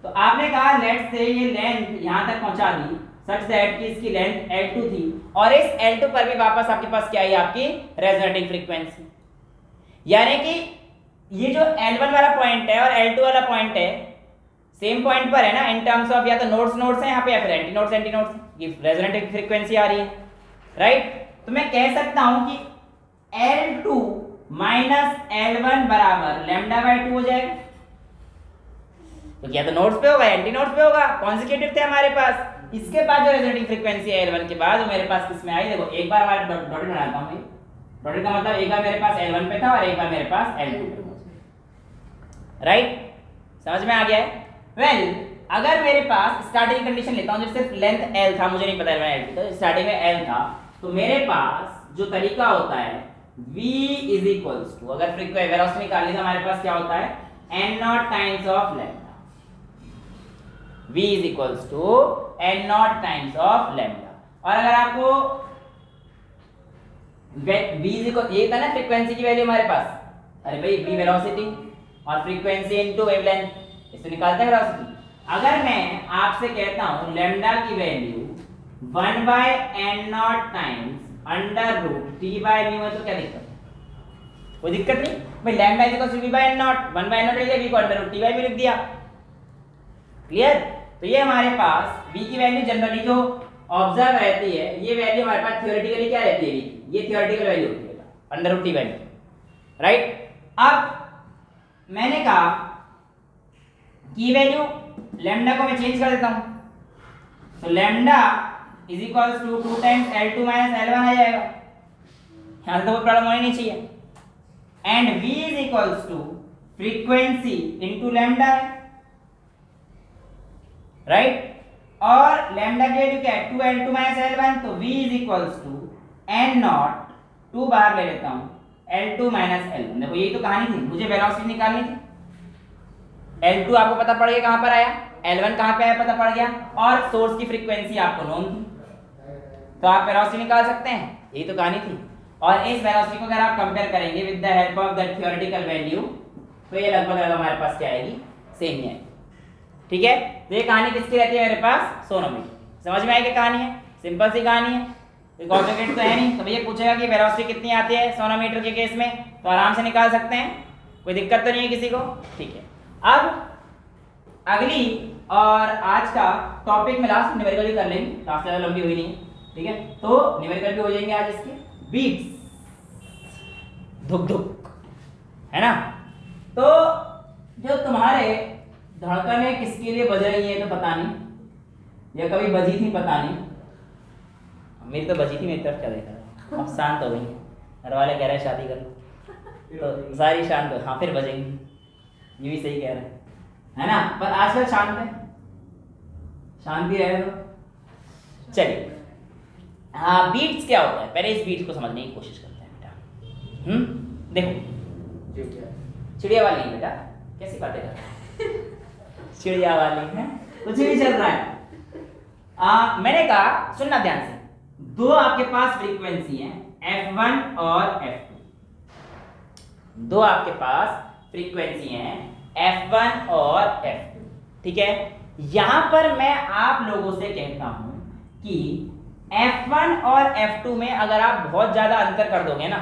तो आपने कहा लेट्स से ये लेंथ यहां तक पहुंचा दी सच दैट कि इसकी लेंथ L2 थी, और इस L2 पर भी वापस आपके पास क्या आई, आपकी रेजोनेटिंग फ्रीक्वेंसी, यानी कि ये जो L1 वाला पॉइंट है और L2 वाला पॉइंट है, सेम पॉइंट पर है ना, इन टर्म्स ऑफ या तो नोड्स है यहाँ पे, या फिर एंटी नोड्स, ये रेजोनेटिंग फ्रीक्वेंसी आ रही है, राइट। तो मैं कह सकता हूं कि L2 माइनस L1 बराबर λ/2 हो जाएगा, तो क्या तो नोड्स पे होगा, एंटी नोड्स पे होगा, कॉन्सेक्यूटिव थे हमारे पास। इसके बाद जो रेजोनेटिंग फ्रीक्वेंसी है L1 के बाद, वो मेरे पास किस में आई, देखो एक बार हमारे डॉटेड बनाता हूं, डॉटेड का मतलब एक बार मेरे पास L1 पे था और एक बार मेरे पास L2 पे, राइट, समझ में आ गया है। वेल अगर मेरे पास स्टार्टिंग कंडीशन लेता हूं, जब सिर्फ लेंथ L था, मुझे नहीं पता L1 L2 तो स्टार्टिंग में L था, तो मेरे पास जो तरीका होता है v इज इक्वल्स टू, अगर फ्रीक्वेंसी वेलोसिटी निकालनी तो हमारे पास क्या होता है, n0 times of lambda, v is equals to n0 times of lambda. और अगर आपको v इज इक्वल, ये था ना फ्रीक्वेंसी की वैल्यू हमारे पास, अरे भाई v वेलोसिटी और फ्रीक्वेंसी इनटू वेवलेंथ, इससे निकालते हैं वेलोसिटी। अगर मैं आपसे कहता हूं लैम्डा की value 1/n0 times under root t/μ है, तो क्या दिक्कत है, कोई दिक्कत नहीं भाई, lambda is equal to v/n0, 1/n0 ले लिया, v को अंडर रूट t/μ लिख दिया, क्लियर। तो ये हमारे पास v की वैल्यू जनरली जो ऑब्जर्व रहती है, ये वैल्यू हमारे पास थ्योरेटिकली क्या रहती है, v की, ये थ्योरेटिकल वैल्यू होती है अंडर रूट t/μ, राइट। अब मैंने कहा की वैल्यू लैम्डा को मैं चेंज कर देता हूं, तो lambda is equals to 2 times L2 minus L1 आ जाएगा, यहां तो कोई प्रॉब्लम होनी नहीं चाहिए, and v is equals to frequency into lambda है, राइट। और लैम्डा की वैल्यू क्या है, 2L2 माइनस L1, तो v is equals to n0, 2 बाहर ले लेता हूं, L2 माइनस L1। देखो यही तो कहानी थी, मुझे वेलोसिटी निकालनी थी, L2 आपको पता पड़ गया कहां पर आया, L1 कहां पे आया पता पड़ गया, और सोर्स की फ्रीक्वेंसी आपको नोन थी, तो आप वेलोसिटी निकाल सकते हैं, यही तो कहानी थी। और इस वेलोसिटी को अगर आप कंपेयर करेंगे with the help of that theoretical value, तो ये लगभग हमारे पास क्या आएगी, सेम ही आएगी, ठीक है। तो ये कहानी किसकी रहती है मेरे पास, सोनोमीटर, समझ में आई क्या कहानी है, सिंपल सी कहानी है, कोई कॉम्प्लिकेटेड तो है नहीं। तो भैया पूछेगा कि वेलोसिटी कितनी आती है सोनोमीटर के केस में, तो आराम से निकाल सकते हैं, कोई दिक्कत तो नहीं है किसी को, ठीक है। अब अगली और आज का टॉपिक में लास्ट न्यूमेरिकल ही कर लेंगे, काफी ज्यादा लंबी हुई नहीं है, ठीक है। तो न्यूमेरिकल भी हो जाएंगे आज इसके, बीट्स, धुक धुक, है ना। तो जो तुम्हारे धड़कनें किसके लिए बज रही है तो पता नहीं, या कभी बजी थी पता नहीं, मेरी तो बजी थी, मेरी तरफ क्या देखा, अब शांत हो गई, घर वाले कह रहे हैं शादी कर लो, तो सारी शांत हो, हाँ फिर बजेंगी, ये भी सही कह रहे हैं, है ना। पर आजकल शांत है, शांति रहे तो। चलिए हाँ, बीट्स क्या होता है, पहले इस बीट्स को समझने की कोशिश करते हैं बेटा। देखो चिड़िया वाली नहीं बेटा, कैसी बातें कर रहे हैं चिड़िया वाली है, कुछ भी चल रहा है। मैंने कहा सुनना ध्यान से, दो आपके पास फ्रीक्वेंसी है F1 और F2, दो आपके पास फ्रीक्वेंसी हैं F1 और F2, ठीक है। यहां पर मैं आप लोगों से कहता हूं कि F1 और F2 में अगर आप बहुत ज्यादा अंतर कर दोगे ना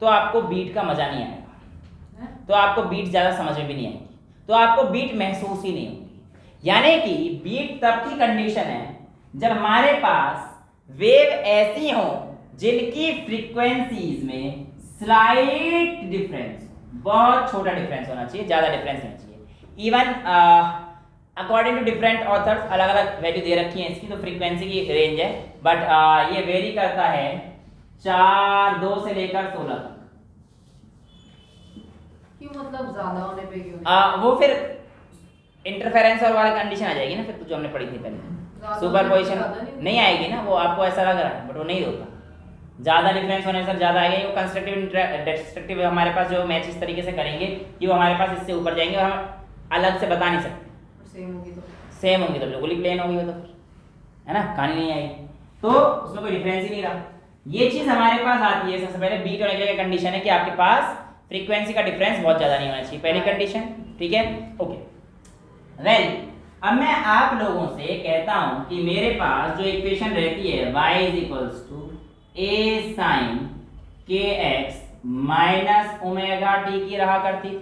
तो आपको बीट का मजा नहीं आएगा, तो आपको बीट ज्यादा समझ में भी नहीं आएगी, तो आपको बीट महसूस ही नहीं होगी। यानी कि बीट तब की कंडीशन है जब हमारे पास वेव ऐसी हो जिनकी फ्रीक्वेंसीज में स्लाइट डिफरेंस, बहुत छोटा डिफरेंस होना चाहिए, ज्यादा डिफरेंस नहीं चाहिए। Even according to different authors अलग अलग वैल्यू दे रखी है इसकी, तो फ्रीक्वेंसी की रेंज है, बट ये वेरी करता है 4-2 से लेकर 16 तक। क्यों, मतलब ज्यादा होने पे क्यों? वो फिर इंटरफेरेंस और वाली कंडीशन आ जाएगी ना, फिर जो हमने पढ़ी थी पहले, सुपरपोजिशन नहीं आएगी ना, वो आपको ऐसा लग रहा है बट वो नहीं होता। ज्यादा डिफरेंस होने से ज्यादा आएगा, वो कंस्ट्रक्टिव डिस्ट्रक्टिव हमारे पास जो मैच इस तरीके से करेंगे कि वो हमारे पास इससे ऊपर जाएंगे और हम अलग से बता नहीं सकते। सेम होंगी तो बिल्कुल ही प्लेन होगी वो तो, है ना, कहानी नहीं आएगी, तो उसमें कोई डिफरेंस ही नहीं रहा। ये चीज हमारे पास आती है सबसे पहले बीट होने के लिए कंडीशन है कि आपके पास फ्रीक्वेंसी का डिफरेंस बहुत ज्यादा नहीं होना चाहिए, पहली कंडीशन, ठीक है, ओके। वेल अब मैं आप लोगों से कहता हूं कि मेरे पास जो इक्वेशन रहती है y a sin kx minus omega T की रहा करती थी,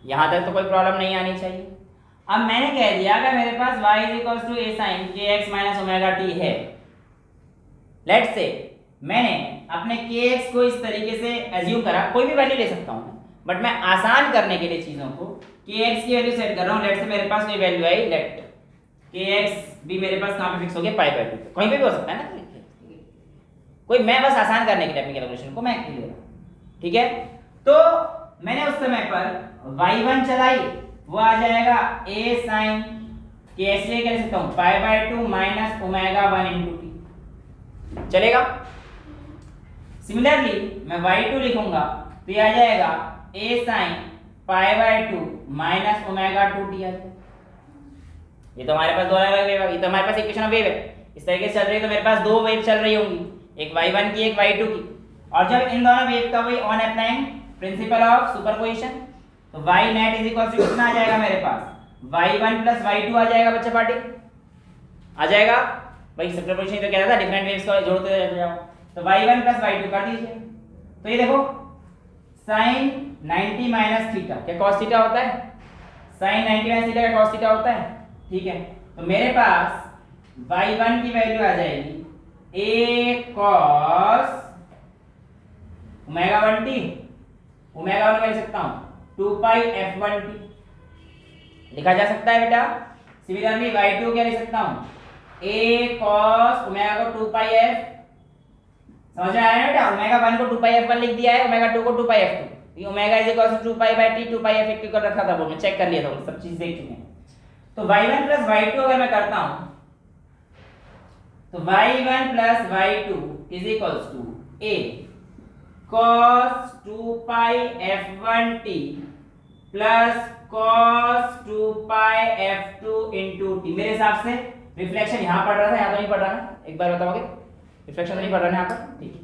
यहां तक तो कोई प्रॉब्लम नहीं आनी चाहिए। अब मैंने कह दिया अगर मेरे पास y a sin kx minus omega T है, लेट्स से मैंने अपने kx को इस तरीके से एज्यूम करा, कोई भी वैल्यू ले सकता हूं बट मैं आसान करने के लिए चीजों को kx की वैल्यू सेट कर रहा हूं। लेट्स से मेरे पास कोई वैल्यू आई, लेट kx भी मेरे पास कहां पे फिक्स हो गया, पाई बाय 2 पे, कहीं पे भी हो सकता है ना कोई, मैं बस आसान करने के लिए अपनी कैलकुलेशन को मैं ले रहा हूं, ठीक है। तो मैंने उस समय पर y1 चलाई, वो आ जाएगा a sin kx ले कर सकता हूं pi by 2 minus omega 1 into t, चलेगा। सिमिलरली मैं y2 लिखूंगा तो ये आ जाएगा a sin pi by 2 minus omega 2 t आ जाएगा। ये तो हमारे पास दो अलग वेव है, ये तो हमारे पास इक्वेशन ऑफ वेव है, इस तरीके से चल रही है, तो मेरे पास दो वेव चल रही होंगी, एक y1 की एक y2 की, और जब इन दोनों वेव का वही on applying principle of superposition, तो y net is equal to कितना आ जाएगा मेरे पास, y1 प्लस y2 आ जाएगा बच्चा पार्टी, आ जाएगा भाई, सुपरपोजिशन तो कहता था डिफरेंट वेव्स को जोड़ते जाओ, तो y1 प्लस y2 कर दीजिए। तो ये देखो sin 90 माइनस थीटा क्या cos थीटा होता है, sin 90 माइनस थीटा क्या cos थीटा होता है, ठीक है। तो मेरे पास y1 की वैल्यू आ जाएगी a cos omega 1t, omega 1 लिख सकता हूं 2 पाई f1t लिखा जा सकता है बेटा। सिमिलरली y2 क्या लिख सकता हूं a cos ओमेगा को 2 पाई f, समझ में आया ना बेटा, ओमेगा 1 को 2 पाई f1 लिख दिया है, ओमेगा 2 को 2 पाई f2, ये omega is equal to 2 pi by t, 2 pi f equal रखा था बोर्ड में, चेक कर लिया था, सब चीज देख चुके हैं। तो y1 प्लस y2 अगर मैं करता हूं तो y1 plus y2 is equals to a cos 2 pi f1t plus cos 2 pi f2 into t। मेरे हिसाब से रिफ्लेक्शन यहां पड़ रहा था, यहां तो नहीं पड़ रहा ना, एक बार बताओगे, रिफ्लेक्शन तो नहीं पड़ रहा ना यहां पर, ठीक है।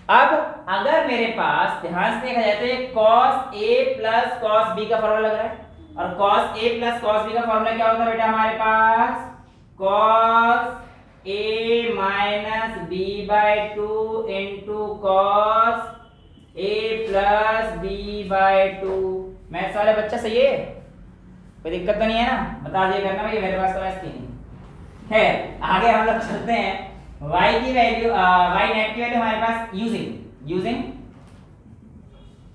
अब अगर मेरे पास ध्यान से देखा जाए तो ये cos a plus cos b का फॉर्मूला लग रहा है, और cos a plus cos b का फॉर्मूला क्या होता है बेटा हमारे पास, cos a minus b by 2 into cos a plus b by 2। Maths वाले बच्चा सही है, कोई दिक्कत तो नहीं है ना, बता दिया करना भाई, मेरे पास तो मैथ्स नहीं है। आगे हम लोग चलते हैं, y की वैल्यू y नेट की वैल्यू हमारे पास यूजिंग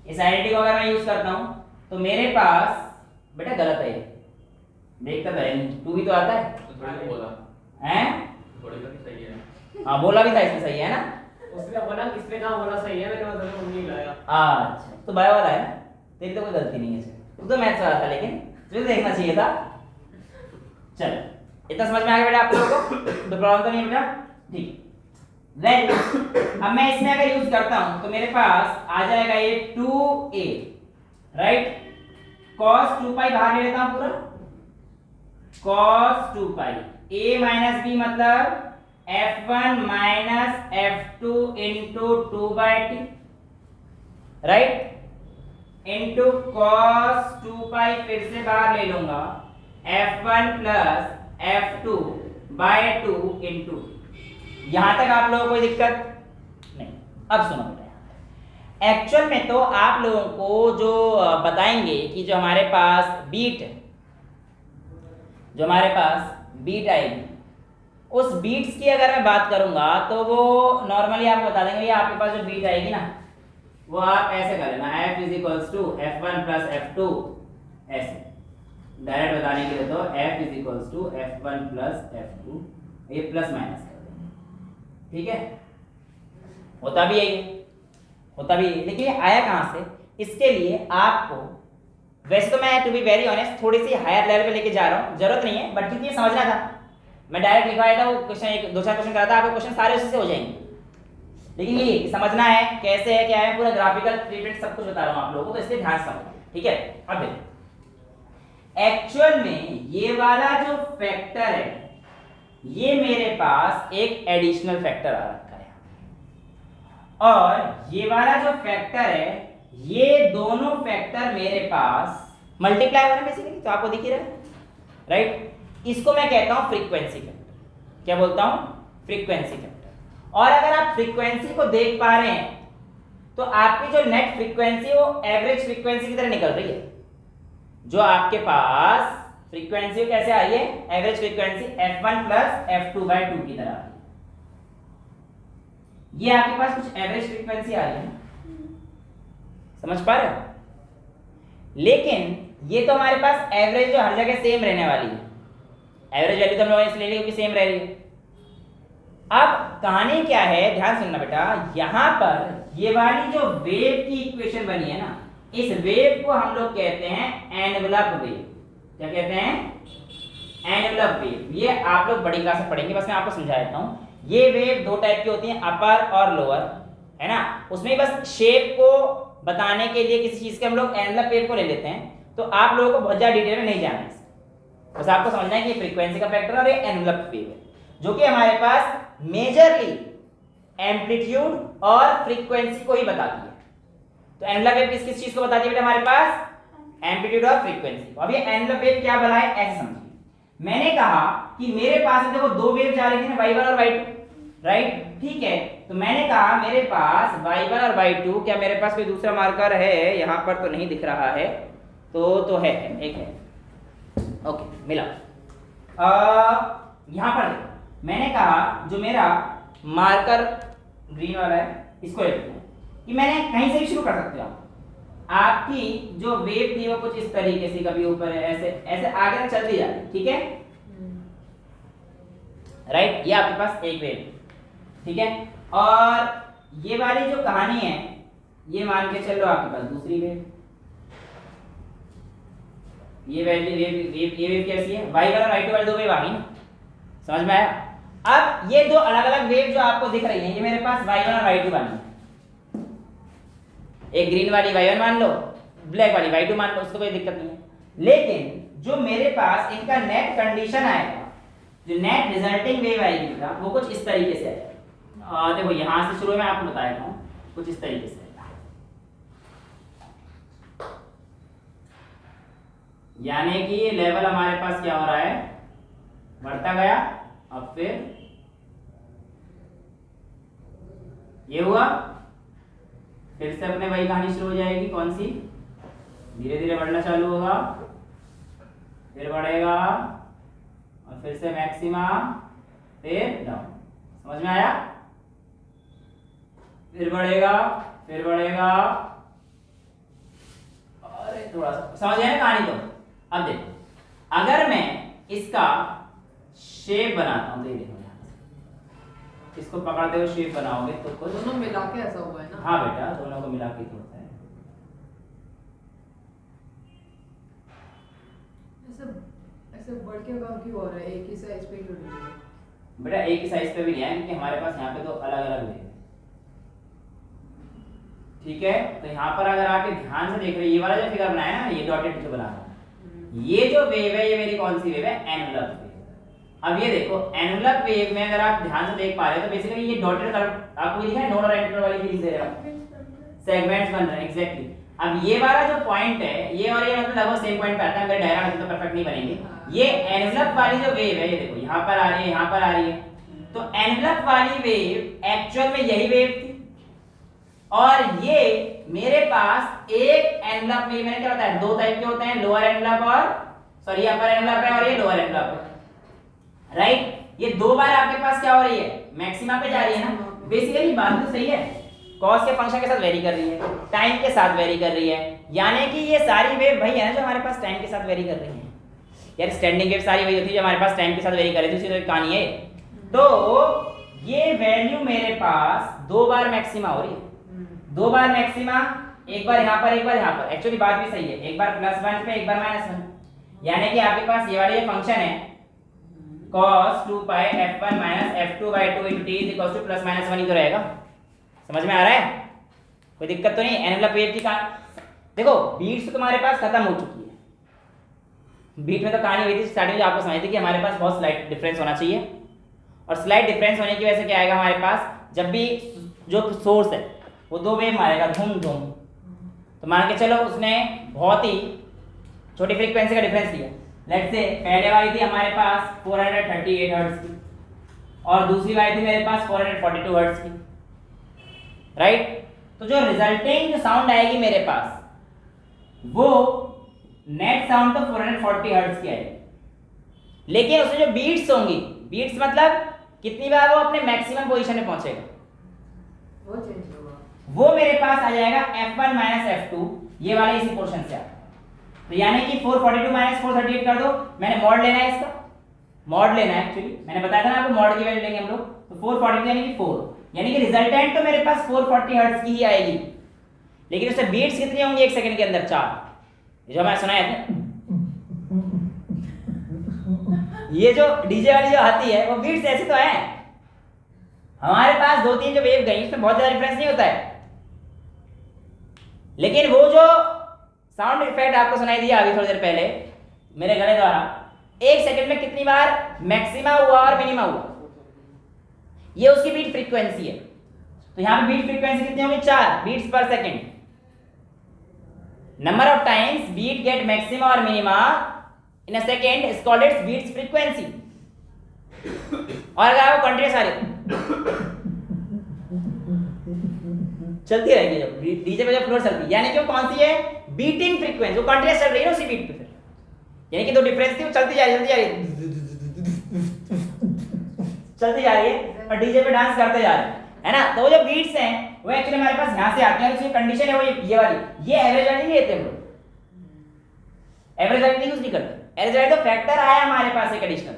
इस आइडेंटिटी को अगर मैं यूज करता हूं तो मेरे पास बेटा गलत है, देखता तो है नहीं, 2 भी तो आता है, तो थोड़ी बोला हैं थोड़ी का भी सही है, हाँ बोला भी था इसमें सही है ना, उसने बोला किसने कहा बोला सही है, मैंने मतलब नहीं लाया। अच्छा तो बायो वाला है ना, तेरी तो कोई गलती नहीं है इसमें, तू तो मैथ्स वाला था, लेकिन तुझे देखना चाहिए था। चल इतना समझ में आ गया बेटा आप लोगों को, तो प्रॉब्लम तो नहीं है बेटा, ठीक। देन अब मैं इसमें अगर यूज करता हूं तो मेरे पास आ जाएगा ये 2a, राइट। cos 2 पाई बाहर ले लेता हूं पूरा, cos 2 pi a minus b मतलब f1 minus f2 into 2/t, right, into cos 2 पाई फिर से बाहर ले लूंगा f1 plus f2 bye 2 into. यहां तक आप लोगों को कोई दिक्कत नहीं। अब सुनो बेटा, एक्चुअल में तो आप लोगों को जो बताएंगे कि जो हमारे पास बीट है, जो हमारे पास बीट आएगी, उस बीट्स की अगर मैं बात करूंगा तो वो नॉर्मली आपको बता देंगे, आपके पास जो बीट आएगी ना वो आप ऐसे कर लेना, f is equals to f1 plus f2, ऐसे डायरेक्ट बताने के लिए तो f is equals to f1 plus f2, ये प्लस माइनस कर देंगे, ठीक है। होता भी है ये, होता भी है, लेकिन ये आया कहां से, इसके लिए आपको वैसे तो मैं टू बी वेरी ऑनेस्ट थोड़ी सी हायर लेवल पे लेके जा रहा हूँ, जरूरत नहीं है, बट क्योंकि ये समझना था मैं डायरेक्ट लिखवाया था, वो क्वेश्चन एक दो चार क्वेश्चन करा था, आपके क्वेश्चन सारे उसी से हो जाएंगे, लेकिन ये समझना है कैसे है क्या है, पूरा ग्राफिकल ट्रीटमेंट सब कुछ बता रहा हूँ आप लोगों को, तो इसलिए ध्यान से समझो, ठीक है। अब देखो एक्चुअल में ये वाला जो फैक्टर है ये मेरे पास एक एडिशनल फैक्टर आ रखा है, और ये वाला जो फैक्टर है ये दोनों फैक्टर मेरे पास मल्टीप्लाई हो रहे हैं बेसिकली, तो आपको दिख ही रहा है, राइट। इसको मैं कहता हूं फ्रीक्वेंसी फैक्टर। क्या बोलता हूं? Frequency factor. और अगर आप फ्रीक्वेंसी को देख पा रहे हैं तो आपकी जो नेट फ्रीक्वेंसी वो एवरेज फ्रीक्वेंसी की तरह निकल रही है। जो आपके पास फ्रीक्वेंसी कैसे आ रही है, average frequency f1 plus f2/2 की तरह। ये आपके पास कुछ एवरेज फ्रीक्वेंसी आ रही है, समझ पा रहे हो? लेकिन ये तो हमारे पास एवरेज जो हर जगह सेम रहने वाली है, एवरेज वैल्यू तो हम लोगों ने इसलिए ली क्योंकि सेम रह रही है। अब कहानी क्या है, ध्यान सुनना बेटा, यहां पर ये वाली जो वेव की इक्वेशन बनी है ना, इस वेव को हम लोग कहते हैं एनवलप वेव। क्या कहते हैं? Envelope wave. ये आप लोग बड़ी क्लास में पढ़ेंगे, बस मैं आपको समझा देता हूं। ये वेव दो टाइप की होती हैं, अपर और लोअर, है ना। उसमें बस शेप को बताने के लिए किसी चीज के हम लोग एनवलप वेव को ले लेते हैं, तो आप लोगों को बहुत ज्यादा डिटेल में नहीं जाना है, बस आपको समझना है कि फ्रीक्वेंसी का फैक्टर और ये एनवलप वेव है, जो कि हमारे पास मेजरली एम्पलीट्यूड और फ्रीक्वेंसी को ही बताती है। तो एनवलप वेव किस किस चीज को बताती है बेटा हमारे पास? एम्पलीट्यूड और फ्रीक्वेंसी। अब ये एनवलप वेव क्या बना है ऐसे समझिए। मैंने कहा कि मेरे पास देखो दो वेव जा रही थी ना, y1 और y2, राइट, ठीक है। तो मैंने कहा मेरे पास y1 और y2, क्या मेरे पास कोई दूसरा मार्कर है? यहाँ पर तो नहीं दिख रहा है, तो है एक है, ओके मिला। यहाँ पर देखो मैंने कहा जो मेरा मार्कर ग्रीन वाला है इसको ले लेते हैं कि मैंने कहीं से भी शुरू कर सकते हो आपकी जो वेव थी वो कुछ इस तरीके से, कभी ऊपर है, ऐसे ऐसे आगे तक चलती जा रही, ठीक है, राइट। ये आपके पास एक वेव, ठीक है। और ये वाली जो कहानी है ये मान के चलो आपके पास दूसरी वेव। ये वेव कैसी है? y1 और y2 वाली दो वेव आ गई ना, समझ में आया? अब ये दो अलग अलग वेव जो आपको दिख रही हैं, ये मेरे पास y1 और y2 वाली है। एक ग्रीन वाली y1 मान लो, ब्लैक वाली y2 मान लो, उसको कोई दिक्कत नहीं है। लेकिन जो मेरे पास इनका नेट कंडीशन आएगा, जो नेट रिजल्टिंग वेव आएगी बेटा, वो कुछ इस तरीके से आएगा। देखो यहां से शुरू में आपको बता देता हूं, कुछ इस तरीके से, यानी कि ये लेवल हमारे पास क्या हो रहा है, बढ़ता गया। अब फिर ये हुआ, फिर से अपने वही कहानी शुरू हो जाएगी, कौन सी? धीरे धीरे बढ़ना चालू होगा, फिर बढ़ेगा और फिर से मैक्सिमा, फिर डाउन। समझ में आया? फिर बढ़ेगा, फिर बढ़ेगा, अरे थोड़ा सा समझ आया ना कहानी? तो अब देखो अगर मैं इसका शेप बनाता हूं, देखो इसको पकड़ते हुए शेप बनाओगे तो कुछ दोनों मिला के ऐसा हुआ है ना। हाँ बेटा, दोनों को मिला के ही होता है। ऐसे ऐसे बढ़ के क्यों हो रहा है, एक ही साइज पे क्यों नहीं है? बेटा एक ही साइज पे भी नहीं है क्योंकि हमारे पास यहाँ पे तो अलग अलग वेव है, ठीक है। तो यहाँ पर अगर आप ये ध्यान से देख रहे हैं, ये वाला जो फिगर बनाया ना, ये डॉटेड जो बना रहा हूँ, ये जो वेव है ये मेरी कौन सी वेव है? Annular wave. अब ये देखो एनुलर वेव में अगर आप ध्यान से देख पा रहे हो तो बेसिकली ये डॉटेड कलर आपको दिखा है, नोड और एंटर वाली चीज दे रहा है, सेगमेंट्स बन रहे हैं एग्जैक्टली। अब ये वाला जो पॉइंट है, ये और ये मतलब लगभग सेम पॉइंट पे आता है, मेरे डायग्राम तो परफेक्ट नहीं बनेंगे। ये एनवलप वाली जो वेव है, ये देखो यहाँ पर आ रही है, यहाँ पर आ रही है, तो एनवलप वाली वेव एक्चुअल में यही वेव थी, और ये मेरे पास एक एनवलप में, मैंने क्या बताया, दो टाइप के होते हैं, लोअर एनवलप और सॉरी अपर एनवलप है, और ये लोअर एनवलप है, राइट। ये दो बार आपके पास क्या हो रही है? मैक्सिमा पे जा रही है ना। बेसिकली बात तो सही है, कॉस के फंक्शन के साथ वेरी कर रही है, टाइम के साथ वेरी कर रही है, यानी कि ये सारी वेव वही है ना जो हमारे पास टाइम के साथ वेरी कर रही है। यार स्टैंडिंग वेव सारी वही होती है जो हमारे पास टाइम के साथ वेरी कर रही थी, उसी तो कहानी है। तो ये वैल्यू मेरे पास दो बार मैक्सिमा हो रही है, दो बार मैक्सिमा, एक बार यहाँ पर एक बार यहाँ पर। एक्चुअली बात भी सही है, एक बार +1 पे एक बार -1, यानी कि आपके पास ये वाला ये फंक्शन है cos 2π f1 f2/2 * t +-1 ही तो रहेगा। समझ में आ रहा है? कोई दिक्कत तो नहीं? एनवलप वेव की देखो बीट्स तो तुम्हारे पास खत्म हो चुकी है। बीट में तो कहानी हुई थी स्टार्टिंग में, आपको समझ थी कि हमारे पास बहुत स्लाइट डिफरेंस होना चाहिए, और स्लाइट डिफरेंस होने की वजह से क्या आएगा हमारे पास, जब भी जो सोर्स है वो दो वेव मारेगा धूम धूम, तो मान के चलो उसने बहुत ही छोटी फ्रीक्वेंसी का डिफरेंस लिया। लेट्स से पहले वाली थी हमारे पास 438 हर्ट्ज की, और दूसरी वाली थी मेरे पास 442 हर्ट्ज की, राइट। तो जो रिजल्टिंग जो साउंड आएगी मेरे पास, वो नेट साउंड तो 440 हर्ट्ज की आएगी, लेकिन उसमें जो बीट्स होंगी, बीट्स मतलब कितनी बार वो अपने मैक्सिमम पोजीशन में पहुंचेगा, वो चेंज होगा, वो मेरे पास आ जाएगा f1 - f2, ये वाले इसी पोर्शन से आता है। तो यानी कि 442 - 438 कर दो, मैंने मॉड लेना है, इसका मॉड लेना है एक्चुअली, मैंने बताया था ना आपको मॉड की वैल्यू लेंगे हम लोग, तो 442 यानी कि 4, यानी कि रिजल्टेंट तो मेरे पास 440 हर्ट्ज की ही आएगी, लेकिन उससे बीट्स कितनी होंगी एक सेकंड के अंदर? 4। जो मैं सुनाया था, ये जो डीजे वाली जो आती है वो बीट्स ऐसे तो है, हमारे पास दो तीन जो वेव गई उसमें बहुत ज्यादा डिफरेंस नहीं होता है, लेकिन वो जो साउंड इफेक्ट आपको सुनाई दिया अभी थोड़ी देर पहले मेरे गले द्वारा, एक सेकंड में कितनी बार मैक्सिमा हुआ और मिनिमा हुआ, ये उसकी बीट फ्रीक्वेंसी है। तो यहां पे बीट फ्रीक्वेंसी कितनी होगी? 4 beats per second. Number of times beat get maxima और minima in a second is called its beats frequency. और अगर आपको कंटीन्यूअस आ रही चलती रहेगी, जब डीजे पे जब फ्लोर चलती, यानी कि वो कौन सी है? बीटिंग फ्रीक्वेंसी, वो कंटीन्यूअस चल रही है ना उसी बीट पे, फिर यानी कि दो डिफरेंस थी, वो चलती जा रही है चलती जा रही है, और डीजे पे डांस करते जा रहे हैं, है ना। तो वो जो बीट्स हैं वो एक्चुअली हमारे पास यहां से आती हैं, और उसकी कंडीशन है वो ये वाली, ये एवरेज वाली नहीं लेते हम लोग, एवरेज वाली यूज नहीं करते, एवरेज वाली तो फैक्टर आया हमारे पास एक एडिशनल।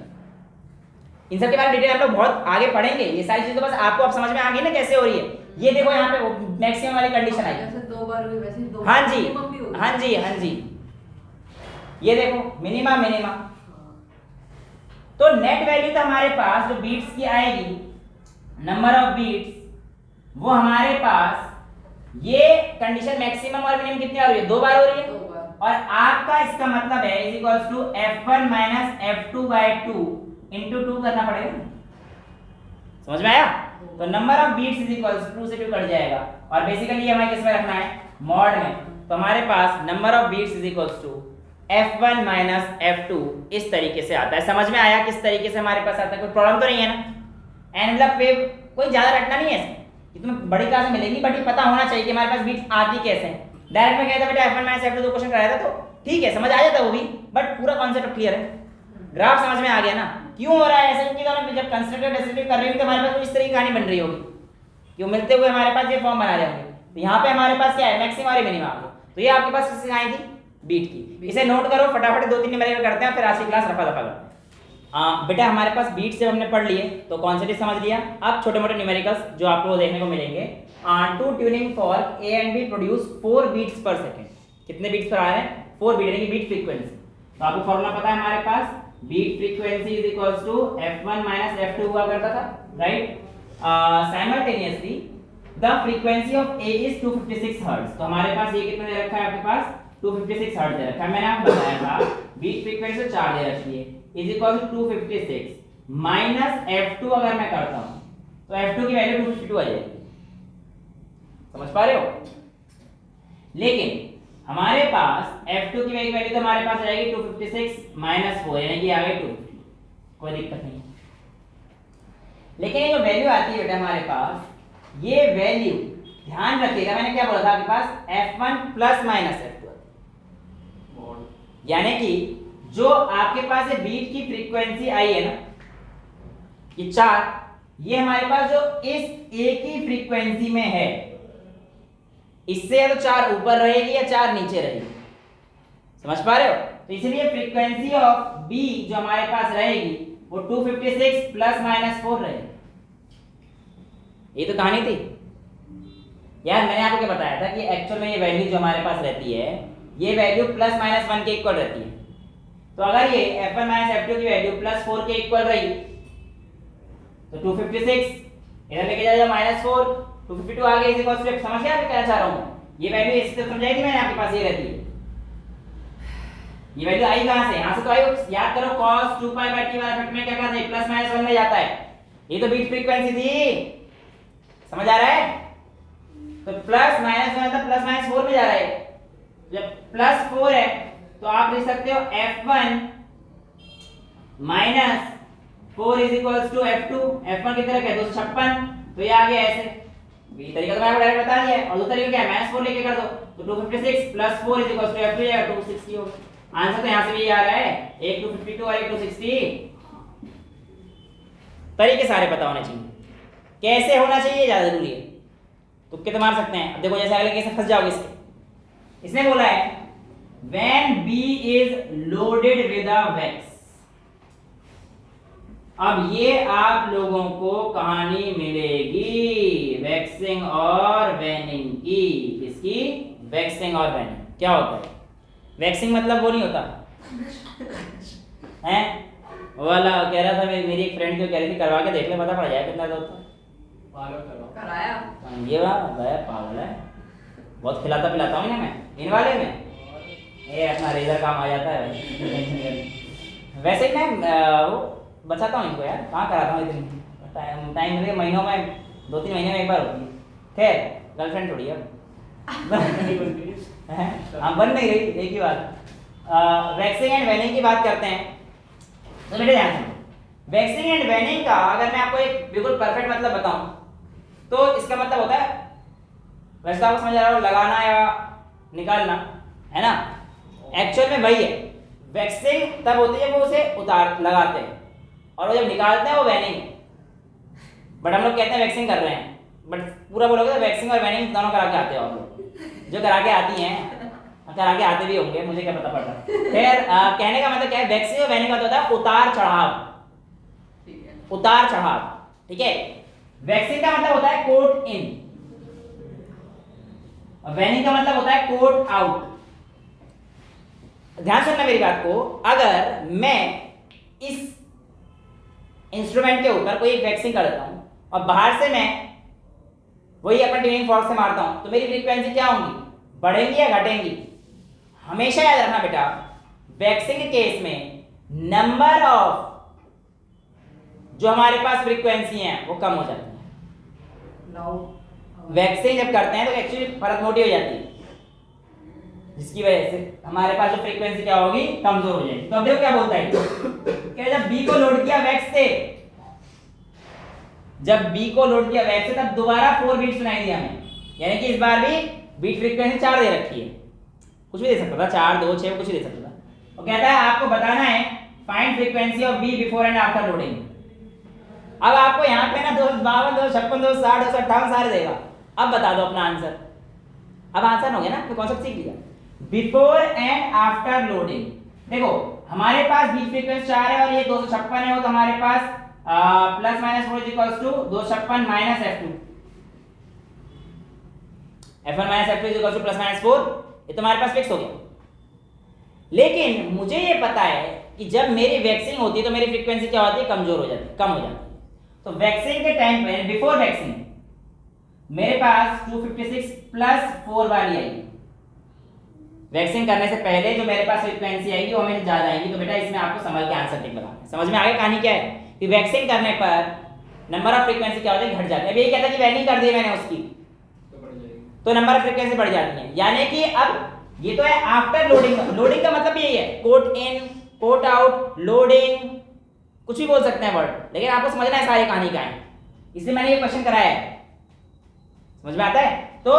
इन सब के बारे में डिटेल हम लोग बहुत आगे पढ़ेंगे, ये सारी चीजें तो बस आपको अब समझ में आ गई ना कैसे हो रही है। ये देखो यहाँ पे मैक्सिमम वाली कंडीशन आई, जैसे दो बार हुई वैसे दो हाँ जी, minimum भी होगी। हाँ जी, हाँ जी, ये देखो मिनिमा मिनिमा। तो नेट वैल्यू तो हमारे पास जो बीट्स की आएगी, नंबर ऑफ बीट्स, वो हमारे पास ये कंडीशन मैक्सिमम और मिनिमम कितनी आ रही है? 2 बार हो रही है, दो बार। और आपका इसका मतलब है is equals to f1 - f2/2 into 2 करना पड़ेगा। समझ में आया? तो number of beats is equals to 2 से 2 कट जाएगा, और बेसिकली ये हमें किस में रखना है? मॉड में। तो हमारे पास number of beats is equals to f1 - f2 इस तरीके से आता है। समझ में आया किस तरीके से हमारे पास आता है? कोई प्रॉब्लम तो नहीं है ना? एनवलप वेव कोई ज्यादा रटना नहीं है इसमें, ये तुम्हें बड़ी क्लास में मिलेगी, बट ये पता होना चाहिए कि हमारे पास बीट्स आती कैसे हैं। डायरेक्ट में कहता बेटा f1 - f2 दो क्वेश्चन कराया था तो ठीक है, समझ आ जाता वो भी, बट पूरा कॉन्सेप्ट क्लियर है, ग्राफ समझ में आ गया ना क्यों हो रहा है ऐसा? क्योंकि जब कंस्ट्रक्टिव डेरिवेटिव कर रही होगी तो हमारे पास कुछ इस तरह की कहानी बन रही होगी, क्यों मिलते हुए हमारे पास ये फॉर्म बना रहे होंगे। तो यहाँ पे हमारे पास क्या है? मैक्सिमम और मिनिमम। तो ये आपके पास किसकी आई थी? बीट की। इसे नोट करो फटाफट, 2-3 न्यूमेरिकल करते हैं फिर आज की क्लास रफा दफा करते हैं। बेटा हमारे पास बीट से हमने पढ़ लिए तो कॉन्सेप्ट समझ लिया। अब छोटे मोटे न्यूमेरिकल्स जो आपको देखने को मिलेंगे। Two tuning fork A and B produce 4 beats per second. कितने बीट्स पर आ रहे हैं? 4 बीट, यानी कि बीट फ्रीक्वेंसी। तो आपको फॉर्मूला पता है हमारे पास, beat frequency is equals to f1 minus f2 हुआ करता था, right. Simultaneously the frequency of A is 256 hertz. तो हमारे पास ये कितना दे रखा है आपके पास? 256 हर्ट्ज दे रखा है। मैंने आपको बताया था बीट फ्रीक्वेंसी 4 दे रखी है, is equal to 256 minus f2 अगर मैं करता हूं तो f2 की वैल्यू 252 आ जाएगी। समझ पा रहे हो? लेकिन हमारे पास f2 की वैल्यू तो हमारे पास आ जाएगी 256 माइनस 4, यानी कि आ गई 250। कोई दिक्कत नहीं। लेकिन ये जो वैल्यू आती है बेटा हमारे पास, ये वैल्यू ध्यान रखिएगा, मैंने क्या बोला था आपके पास? f1 प्लस माइनस f2, यानी कि जो आपके पास ये बीट की फ्रीक्वेंसी आई है ना, ये 4, ये हमारे पास जो इस ए की फ्रीक्वेंसी में है, इससे या तो 4 ऊपर रहेगी या 4 नीचे रहेगी। समझ पा रहे हो? तो इसलिए फ्रीक्वेंसी ऑफ बी जो हमारे पास रहेगी वो 256 प्लस माइनस 4 रहेगी। ये तो कहानी थी यार। मैंने आपको क्या बताया था कि एक्चुअल में ये वैल्यू जो हमारे पास रहती है, ये वैल्यू प्लस माइनस 1 के इक्वल रहती है। तो अगर ये f1 माइनस f2 की वैल्यू प्लस 4 के इक्वल रही तो 256 इधर लेके जाएगा माइनस 4, 252 आ गया। इसी को स्टेप समझ गया मैं क्या चाह रहा हूं? ये वैल्यू इस तरह समझाई थी मैंने आपके पास, ये रहती है। ये वैल्यू आई कहां से? यहां से तो आई। याद करो cos 2 पाई बाय t वाला फैक्टर में क्या करते हैं? प्लस माइनस 1 में जाता है। ये तो बीट फ्रीक्वेंसी थी, समझ आ रहा है? तो प्लस माइनस 1 मतलब प्लस माइनस 4 में जा रहा है। जब प्लस 4 है तो आप लिख सकते हो f1 minus 4 is equals to f2। f1 कितने रखे? 256। तो ये आ गया ऐसे। ये तरीका तो मैंने आपको डायरेक्ट बता दिया है। और दूसरा तरीका क्या है? माइनस 4 लेके कर दो तो 256 plus 4 is equals to f2 या 260 होगा। आंसर तो यहां से भी आ रहा है, एक 252 और एक 260। तरीके सारे पता होने चाहिए, कैसे होना चाहिए ज्यादा जरूरी है। तुक्के तो मार सकते हैं। अब देखो जैसे अगले केस में फंस जाओगे इसके। इसने बोला है when B is loaded with a wax। अब ये आप लोगों को कहानी मिलेगी वैक्सिंग और वैनिंग की। इसकी वैक्सिंग और वैनिंग क्या होता है? वैक्सिंग मतलब वो नहीं होता हैं? वो वाला कह रहा था, मेरी एक फ्रेंड जो कह रही थी करवा के देख ले, पता पड़ जाए कितना होता है। कराया ये वाला पागल है, बहुत खिलाता पिलाता हूँ ना मैं इन वाले में। ये अपना रेजर काम आ जाता है भाई। वैसे ही मैं वो बचाता हूँ इनको यार, कहाँ कराता हूँ इतनी टाइम मिले, महीनों में 2-3 महीने में एक बार होती है। खैर गर्लफ्रेंड थोड़ी है हाँ, बन नहीं रही, एक ही बात। वैक्सिंग एंड वेनिंग की बात करते हैं तो मेरे ध्यान से वैक्सिंग एंड वेनिंग का अगर मैं आपको एक बिल्कुल परफेक्ट मतलब बताऊं तो इसका मतलब होता है, वैसे आपको समझ आ रहा हो, लगाना या निकालना, है ना? एक्चुअल में वही है। वैक्सिंग तब होती है वो उसे उतार लगाते हैं, और वो जब निकालते हैं वो वेनिंग है। बट हम लोग कहते हैं वैक्सिंग कर रहे हैं, बट पूरा बोलोगे तो वैक्सिंग और वेनिंग दोनों करा के आते हो आप लोग। जो करा के आती हैं, करा के आते भी होंगे, मुझे क्या पता पड़ता। फिर कहने का मतलब क्या है? वैक्सिंग और वेनिंग का होता है उतार चढ़ाव, उतार चढ़ाव, ठीक है। वैक्सिंग का मतलब होता है कोट इन, और वेनिंग का मतलब होता है कोट आउट। ध्यान सुनना मेरी बात को। अगर मैं इस इंस्ट्रूमेंट के ऊपर कोई वैक्सिंग करता हूं और बाहर से मैं वही अपना ट्यूनिंग फॉर्क से मारता हूं तो मेरी फ्रीक्वेंसी क्या होंगी? बढ़ेंगी या घटेंगी? हमेशा याद रखना बेटा, वैक्सिंग के केस में नंबर ऑफ जो हमारे पास फ्रीक्वेंसी हैं वो कम हो जाती है। वैक्सिंग जब करते हैं तो एक्चुअली परत मोटी हो जाती है, जिसकी वजह से हमारे पास जो फ्रीक्वेंसी क्या होगी? कमजोर हो जाएगी। तो अब देखो क्या बोलता है कि जब बी को लोड किया वैक्स से, जब बी को लोड किया वैक्स से तब दोबारा 4 बीट सुनाई दिया हमें, यानी कि इस बार भी बीट फ्रीक्वेंसी 4 दे रखी है। कुछ भी दे सकता था, 4, 2, 6 कुछ भी दे सकता था। वो कहता है आपको बताना है find frequency of B before and after loading. अब आपको यहाँ पे ना 252, 256, 260, 258 सारे देगा। अब बता दो अपना आंसर। अब आंसर हो गया ना, तो कॉन्सेप्ट सीख लिया। Before and after loading. देखो हमारे पास बीट फ्रीक्वेंसी 4 है और ये 256 है, तो हमारे पास plus minus 4 equals to 256 minus f2, f1 minus f2 equals to plus minus 4। ये तो हमारे पास फिक्स हो गया। लेकिन मुझे ये पता है कि जब मेरी वैक्सिंग होती है तो मेरी फ्रीक्वेंसी क्या होती है, कमजोर हो जाती है, कम हो जाती है। तो वैक्सिंग के टाइम पे, बिफोर वैक्सिंग, मेरे पास 256 प्लस 4 वाली आएगी। वैक्सिंग करने से पहले जो मेरे पास फ्रीक्वेंसी आएगी वो हमें ज्यादा आएगी। तो बेटा इसमें आपको समझ के आंसर टिक लगाना है। समझ में आ गया कहानी क्या है कि वैक्सिंग करने पर नंबर ऑफ फ्रीक्वेंसी क्या होती है, घट जाती है। अब ये कहता है कि वैल्यू कर दी मैंने उसकी, तो नंबर ऑफ फ्रीक्वेंसी बढ़ जाती है। यानी कि अब ये तो है आफ्टर लोडिंग। लोडिंग का मतलब यही है, कोट इन, कोट आउट, लोडिंग, कुछ भी बोल सकते हैं वर्ड, लेकिन आपको समझना है सारी कहानी का है, इसलिए मैंने ये क्वेश्चन कराया है। समझ में आता है? तो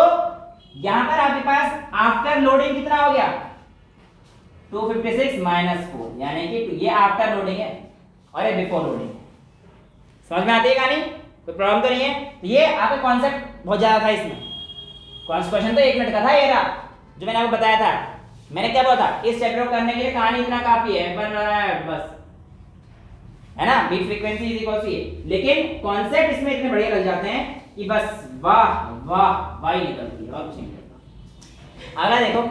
यहां पर आपके पास आफ्टर लोडिंग कितना हो गया, 256 माइनस 4, यानी कि ये आफ्टर लोडिंग है और ये बिफोर लोडिंग है। समझ में आती है कहानी? कोई प्रॉब्लम तो नहीं है? तो ये आपका कॉन्सेप्ट बहुत ज्यादा था इसमें। क्वेश्चन तो 1 मिनट का था, ये रहा जो मैंने आपको बताया था। मैंने क्या बोला था, इस चैप्टर को करने के लिए कहानी इतना काफी है, पर बस है ना, beat frequency is equal to ये। लेकिन कॉन्सेप्ट इसमें इतने बढ़िया लग जाते हैं कि बस वाह वाह वाही निकलती है और कुछ नहीं निकलता। अगला देखो,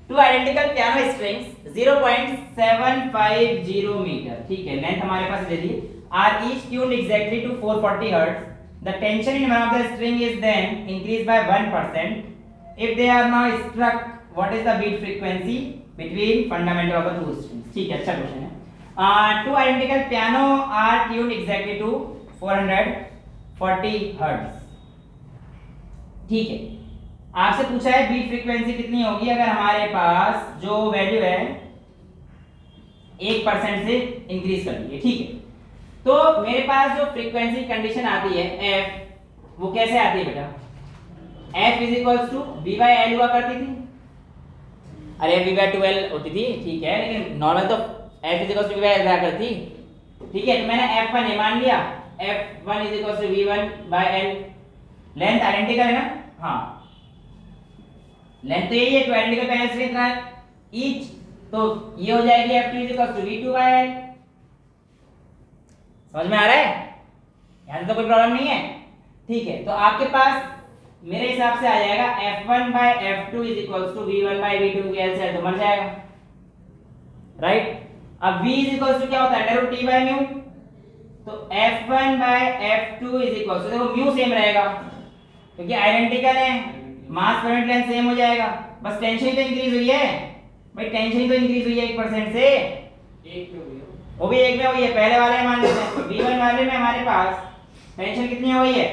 two identical piano strings 0.750 metre, ठीक है, लेंथ हमारे पास दे दी, are each tuned exactly to 440 hertz. The tension in one of the string is then increase by 1%. If they are now struck, what is the beat frequency between fundamental of the two strings? ठीक है, अच्छा question है। Two identical piano are tuned exactly to 440 hertz. ठीक है, आपसे पूछा है beat frequency कितनी होगी अगर हमारे पास जो वैल्यू है 1% से इंक्रीज कर दी है। ठीक है, तो मेरे पास जो फ्रीक्वेंसी कंडीशन आती है f, वो कैसे आती है बेटा, f is equals to v by l हुआ करती थी। अरे v बाय 2l होती थी, ठीक है, लेकिन नॉर्मल तो f is equals to v by l रहा करती। ठीक है, तो मैंने f1 ये मान लिया, f1 is equals to v1 by l। Length identical है ना, हाँ लेंथ तो यही है, तो आइडेंटिकल पैनल से इतना ईच, तो ये हो जाएगी f2 is equals to v2 by l। समझ में आ रहा है? यहां तो कोई प्रॉब्लम नहीं है। ठीक है, तो आपके पास मेरे हिसाब से आ जाएगा f1 by f2 is equals to v1 by v2 के l से तो बन जाएगा, राइट। अब v इज इक्वल्स टू क्या होता है, under root t by mu, तो f1 by f2 is equals to, देखो म्यू सेम रहेगा क्योंकि आइडेंटिकल है, मास पर यूनिट लेंथ सेम हो जाएगा, बस टेंशन ही तो इंक्रीज हुई है भाई, टेंशन ही तो इंक्रीज हुई है 1% से, एक में हुई है, वो भी एक में हुई है, पहले वाले में मान लेते हैं। तो v1 वाले में हमारे पास टेंशन कितनी हुई है,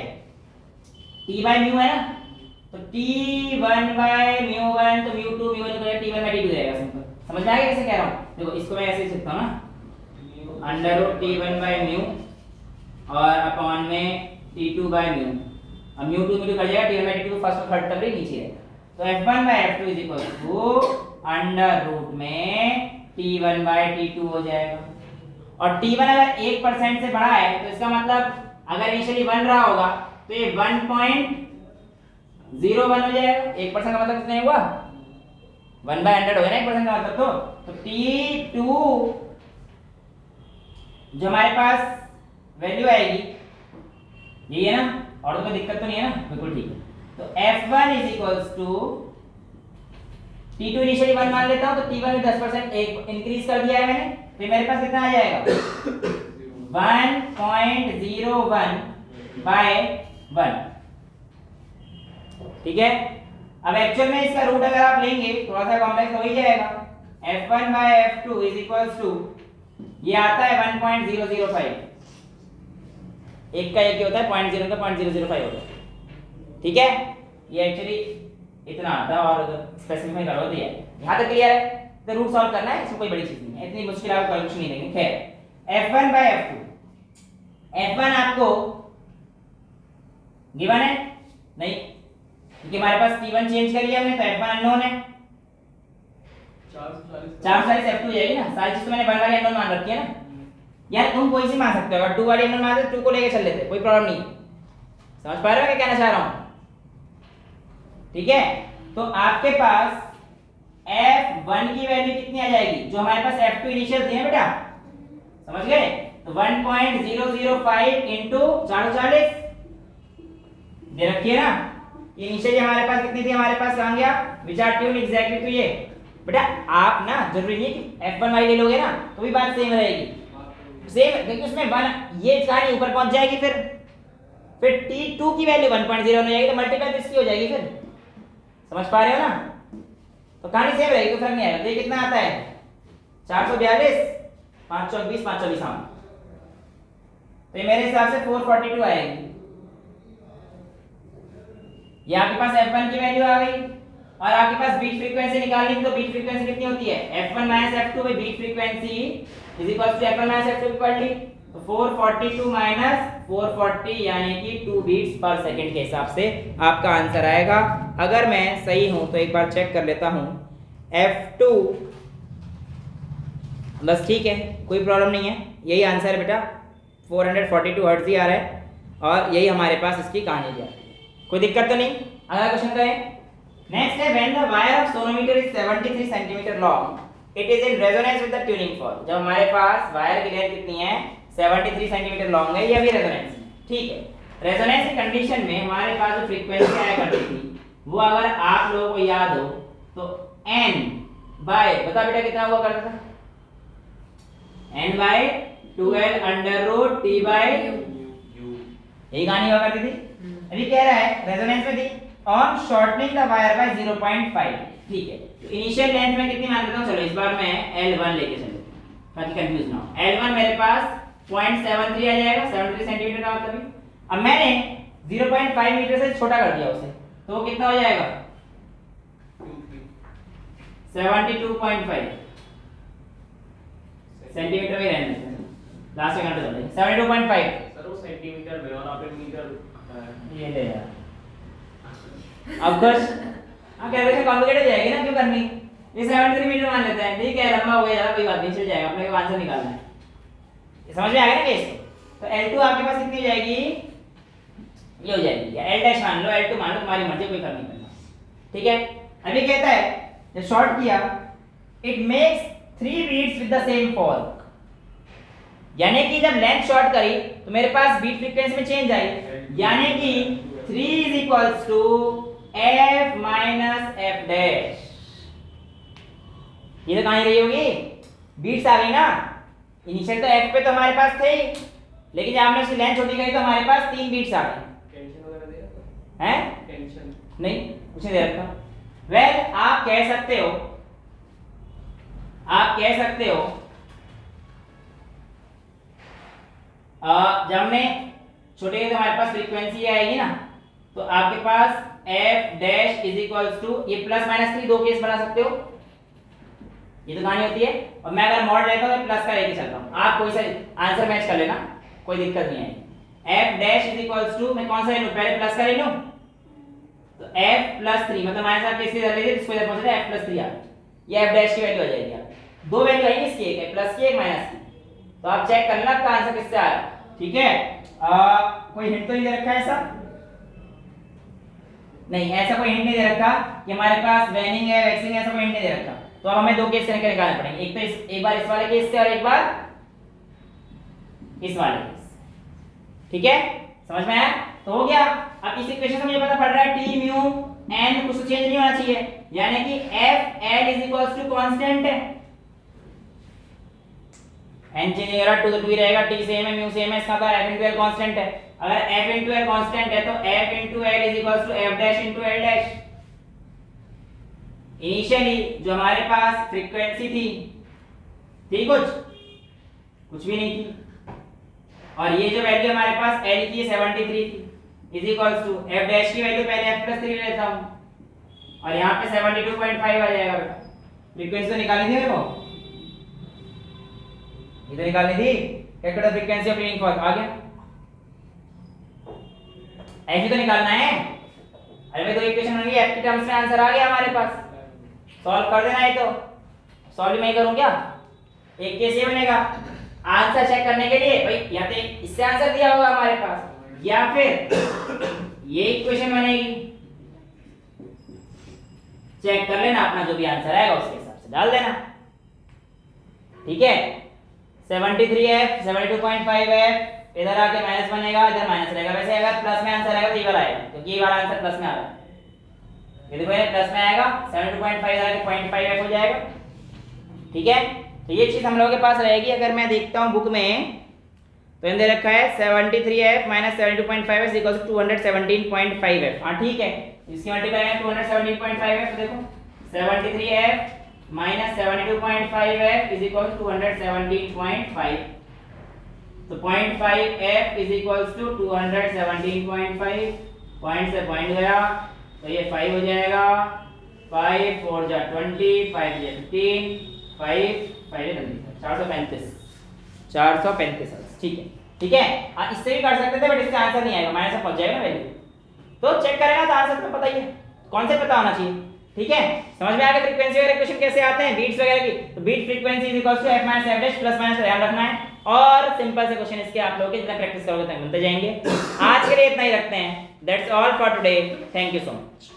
t बाय म्यू है ना, तो t1 बाय म्यू1, तो म्यू2 म्यू1 तो t1 बाय t2 जाएगा सिंपल। समझ में आ गया कैसे कह रहा हूं? देखो इसको मैं ऐसे लिख सकता हूं ना, under root t1 by mu और अपॉन में t2 बाय म्यू। अब म्यू2 म्यू2 कट जाएगा, t1 बाय t2 फर्स्ट और थर्ड टर्म ही नीचे है, तो f1 by f2 is equal to under root में t1 बाय t2 हो जाएगा। और t1 अगर 1% से बड़ा है तो इसका मतलब अगर इनिशियली 1 रहा होगा तो ये 1.01 हो जाएगा। 1% का मतलब कितना हुआ, 1/100 हो गया ना 1% का मतलब। तो t2 जो हमारे पास वैल्यू आएगी यही है ना, और तो कोई दिक्कत तो नहीं है ना, बिल्कुल ठीक है। तो f1 is equals to t2 initially 1 मान लेता हूं, तो t1 में 10% एक इंक्रीज कर दिया है मैंने, तो मेरे पास कितना आ जाएगा 1.01 बाय 1। ठीक है, अब एक्चुअल में इसका रूट अगर आप लेंगे थोड़ा सा कॉम्प्लेक्स हो ही जाएगा, f1 by f2 is equals to ये आता है 1.005, एक का एक ही होता है, 0.0 का 0.005 होता है। ठीक है, ये एक्चुअली इतना आता है और स्पेसिफाई करो दिया है। यहां तक क्लियर है? तो रूट सॉल्व करना है, इसमें कोई बड़ी चीज नहीं है, इतनी मुश्किल आप कुछ नहीं लेंगे। खैर f1 बाय f2, f1 आपको गिवन है नहीं, क्योंकि हमारे पास t1 चेंज कर लिया हमने, तो f1 अननोन है, 440 f2 जाएगी ना, सारी चीज तो मैंने 1 वाली अननोन मान रखी है ना यार, तुम कोई सी मान सकते हो, अगर 2 वाली अननोन मान दे 2 को लेके चल लेते, कोई प्रॉब्लम नहीं। समझ पा रहे हो क्या कहना चाह रहा हूं? ठीक है, तो आपके पास F1 की वैल्यू कितनी आ जाएगी, जो हमारे पास F2 इनिशियल थी ना बेटा, समझ गए? तो 1.005 इंटू 440 दे रखिए ना। इनिशियली हमारे पास कितनी थी, हमारे पास कहां गया, which are tune exactly to ये। बेटा आप ना जरूरी नहीं कि F1 वाली ले लोगे ना तो भी बात सेम रहेगी, सेम, क्योंकि उसमें 1 ये कहानी ऊपर पहुंच जाएगी, फिर T2 की वैल्यू 1.0 हो जाएगी, तो मल्टीप्लाई इसकी हो जाएगी फिर, समझ पा रहे हो ना? तो कहानी सेम रहेगी, तो फर्क नहीं आएगा। तो ये कितना आता है 442, 520, 524, हाँ, तो ये मेरे हिसाब से 442 आएगी। ये आपके पास F1 की वैल्यू आ गई, और आपके पास बीट फ्रीक्वेंसी निकालनी थी, तो बीट फ्रीक्वेंसी कितनी होती है, F1 minus F2 by beat frequency is equal to F1 minus F2 की पढ़ ली, तो 442 माइनस 440 यानी कि 2 बीट्स पर सेकंड के हिसाब से आपका आंसर आएगा। अगर मैं सही हूं तो एक बार चेक कर लेता हूं, F2 बस ठीक है, कोई प्रॉब्लम नहीं है, यही आंसर है बेटा, 442 हर्ट्ज ही आ रहा है, और यही हमारे पास इसकी कहानी है, कोई दिक्कत तो नहीं। अगला क्वेश्चन करें। नेक्स्ट है, when the wire of sonometer is 73 centimetre long, it is in resonance with the tuning fork. जब हमारे पास वायर की लेंथ कितनी है, 73 सेंटीमीटर लॉन्ग है, ये भी रेजोनेंस है, ठीक है। रेजोनेंस की कंडीशन में हमारे पास जो फ्रीक्वेंसी आया करती थी, वो अगर आप लोगों को याद हो तो n बाय, बता बेटा कितना हुआ करता था, n by 12 under root t by u, यही कहानी हुआ करती थी। अभी कह रहा है रेजोनेंस में थी on shortening the wire by 0.5, ठीक है। तो इनिशियल लेंथ में कितनी मान लेता हूं, चलो इस बार मैं L1 लेके चलता हूं ताकि कंफ्यूज ना हो। L1 मेरे पास 0.73 आ जाएगा, 73 सेंटीमीटर का मतलब। अब मैंने 0.5 मीटर से छोटा कर दिया उसे, तो वो कितना हो जाएगा 72.5 सेंटीमीटर में रहने से लास्ट में घंटे चल 72.5 सर वो सेंटीमीटर में और आप मीटर ये ले यार, अब बस कैलकुलेशन कॉम्प्लिकेट हो जाएगी ना, क्यों करनी, ये 73 मीटर मान लेते हैं, ठीक है, लंबा हो गया ज्यादा, कोई बात नहीं, चल जाएगा, अपने को आंसर निकालना है, ये समझ में आ गया ना केस। तो L2 आपके पास कितनी हो जाएगी, ये हो जाएगी, या L डैश मान लो, L2 मान लो, तुम्हारी मर्जी, कोई फर्क नहीं पड़ता, ठीक है। अभी कहता है जब शॉर्ट किया, it makes 3 beats with the same fork, यानी कि जब लेंथ शॉर्ट करी तो मेरे पास बीट फ्रीक्वेंसी में चेंज आई, यानी कि 3 is equals to f minus f dash. ये तो कहां रही होगी, बीट्स आ गई ना, इनिशियल तो f पे तो हमारे पास थे ही, लेकिन जब हमने उसकी लेंथ छोटी करी तो हमारे पास 3 बीट्स आ गए। टेंशन वगैरह दे रखा हैं, टेंशन नहीं कुछ नहीं दे रखा। वेल आप कह सकते हो, आप कह सकते हो जब हमने छोटे तो हमारे पास फ्रीक्वेंसी आएगी ना, तो आपके पास f dash is equals to, ये प्लस माइनस 3 दो केस बना सकते हो, ये तो कहानी होती है। और मैं अगर मॉड लेता हूं तो प्लस का लेके चलता हूं, आप कोई सा आंसर मैच कर लेना, कोई दिक्कत नहीं आएगी। f dash is equals to, मैं कौन सा ले लूं, पहले प्लस का ले लूं, तो f प्लस 3 मतलब माइनस आप किसके इधर ले लीजिए, इसको इधर पहुंच जाए f प्लस 3 आ, ये f डैश की वैल्यू आ जाएगी। आप दो वैल्यू आएगी इसकी, एक है प्लस की, एक माइनस की, तो आप चेक करना आपका आंसर किससे आ रहा है, ठीक है। कोई हिंट तो नहीं दे रखा है ऐसा, नहीं ऐसा कोई हिंट नहीं दे रखा कि हमारे पास वैनिंग है, वैक्सिंग है, ऐसा कोई हिंट नहीं दे रखा। तो अब हमें दो केस से निकालने पड़ेंगे, एक तो एक बार इस वाले केस से और एक बार इस वाले केस, ठीक है, समझ में आया। तो हो गया। अब इस इक्वेशन से मुझे पता पड़ रहा है टी म्यू एन कुछ चेंज नहीं होना चाहिए, यानी कि F L is equals to constant है, एन चेंज नहीं हो रहा, 2 तो 2 ही रहेगा, टी सेम है, म्यू सेम है, इसका एफ इनटू एल कांस्टेंट है। अगर f इनटू एल कांस्टेंट है तो f into L is equals to f dash into L dash. Initially जो हमारे पास फ्रीक्वेंसी थी कुछ भी नहीं थी, और ये जो वैल्यू हमारे पास l की 73 थी is equals to f dash की वैल्यू पहले f प्लस 3 लेता हूं, और यहां पे 72.5 आ जाएगा बेटा। फ्रीक्वेंसी तो निकालनी थी मेरे को, ये तो निकालनी थी, calculate frequency of tuning fork आ गया, ऐसे तो निकालना है। अरे भाई दो इक्वेशन होंगी, f की टर्म्स में आंसर आ गया हमारे पास, सॉल्व कर देना है। तो सॉल्व मैं ही करूं क्या, एक केस ये बनेगा, आंसर चेक करने के लिए भाई या तो इससे आंसर दिया होगा हमारे पास, या फिर ये इक्वेशन बनेगी, चेक कर लेना, अपना जो भी आंसर आएगा उसके हिसाब से डाल देना। ठीक है, 73f 72.5f इधर आके माइनस बनेगा, इधर माइनस रहेगा। वैसे अगर प्लस में आंसर आएगा तो ये वाला आएगा, क्योंकि ये वाला आंसर प्लस में आ रहा है। ये देखो ये प्लस में आएगा, 72.5 आके 0.5f हो जाएगा। ठीक है, तो ये चीज हम लोगों के पास रहेगी। अगर मैं देखता हूँ बुक में तो इन्हें दे रखा है 73f minus 72.5f equals to 217.5f। हाँ ठीक है, इसकी मल्टीप्लाई है 217.5f। तो देखो 73f minus 72.5f is equal to 217.5। तो 0.5f is equals to 217.5। Point से पॉइंट गया तो ये 5 हो जाएगा। 5 4 जा 20, 5 जा 15, 5 5 435 435। ठीक है, ठीक है। इससे भी कर सकते थे बट इसका आंसर नहीं आएगा, माइनस से पहुंच जाएगा ना वैल्यू। तो चेक करेगा तो आंसर तुम्हें पता ही है, कौन से पता होना चाहिए। ठीक है, समझ में आ गया फ्रीक्वेंसी वगैरह इक्वेशन कैसे आते हैं, बीट्स वगैरह की। तो beat frequency is equal to f minus f dash plus minus ध्यान रखना है। और सिंपल से क्वेश्चन इसके आप लोगों के जितना प्रैक्टिस करोगे तक बनते जाएंगे। आज के लिए इतना ही रखते हैं। That's all for today, thank you so much.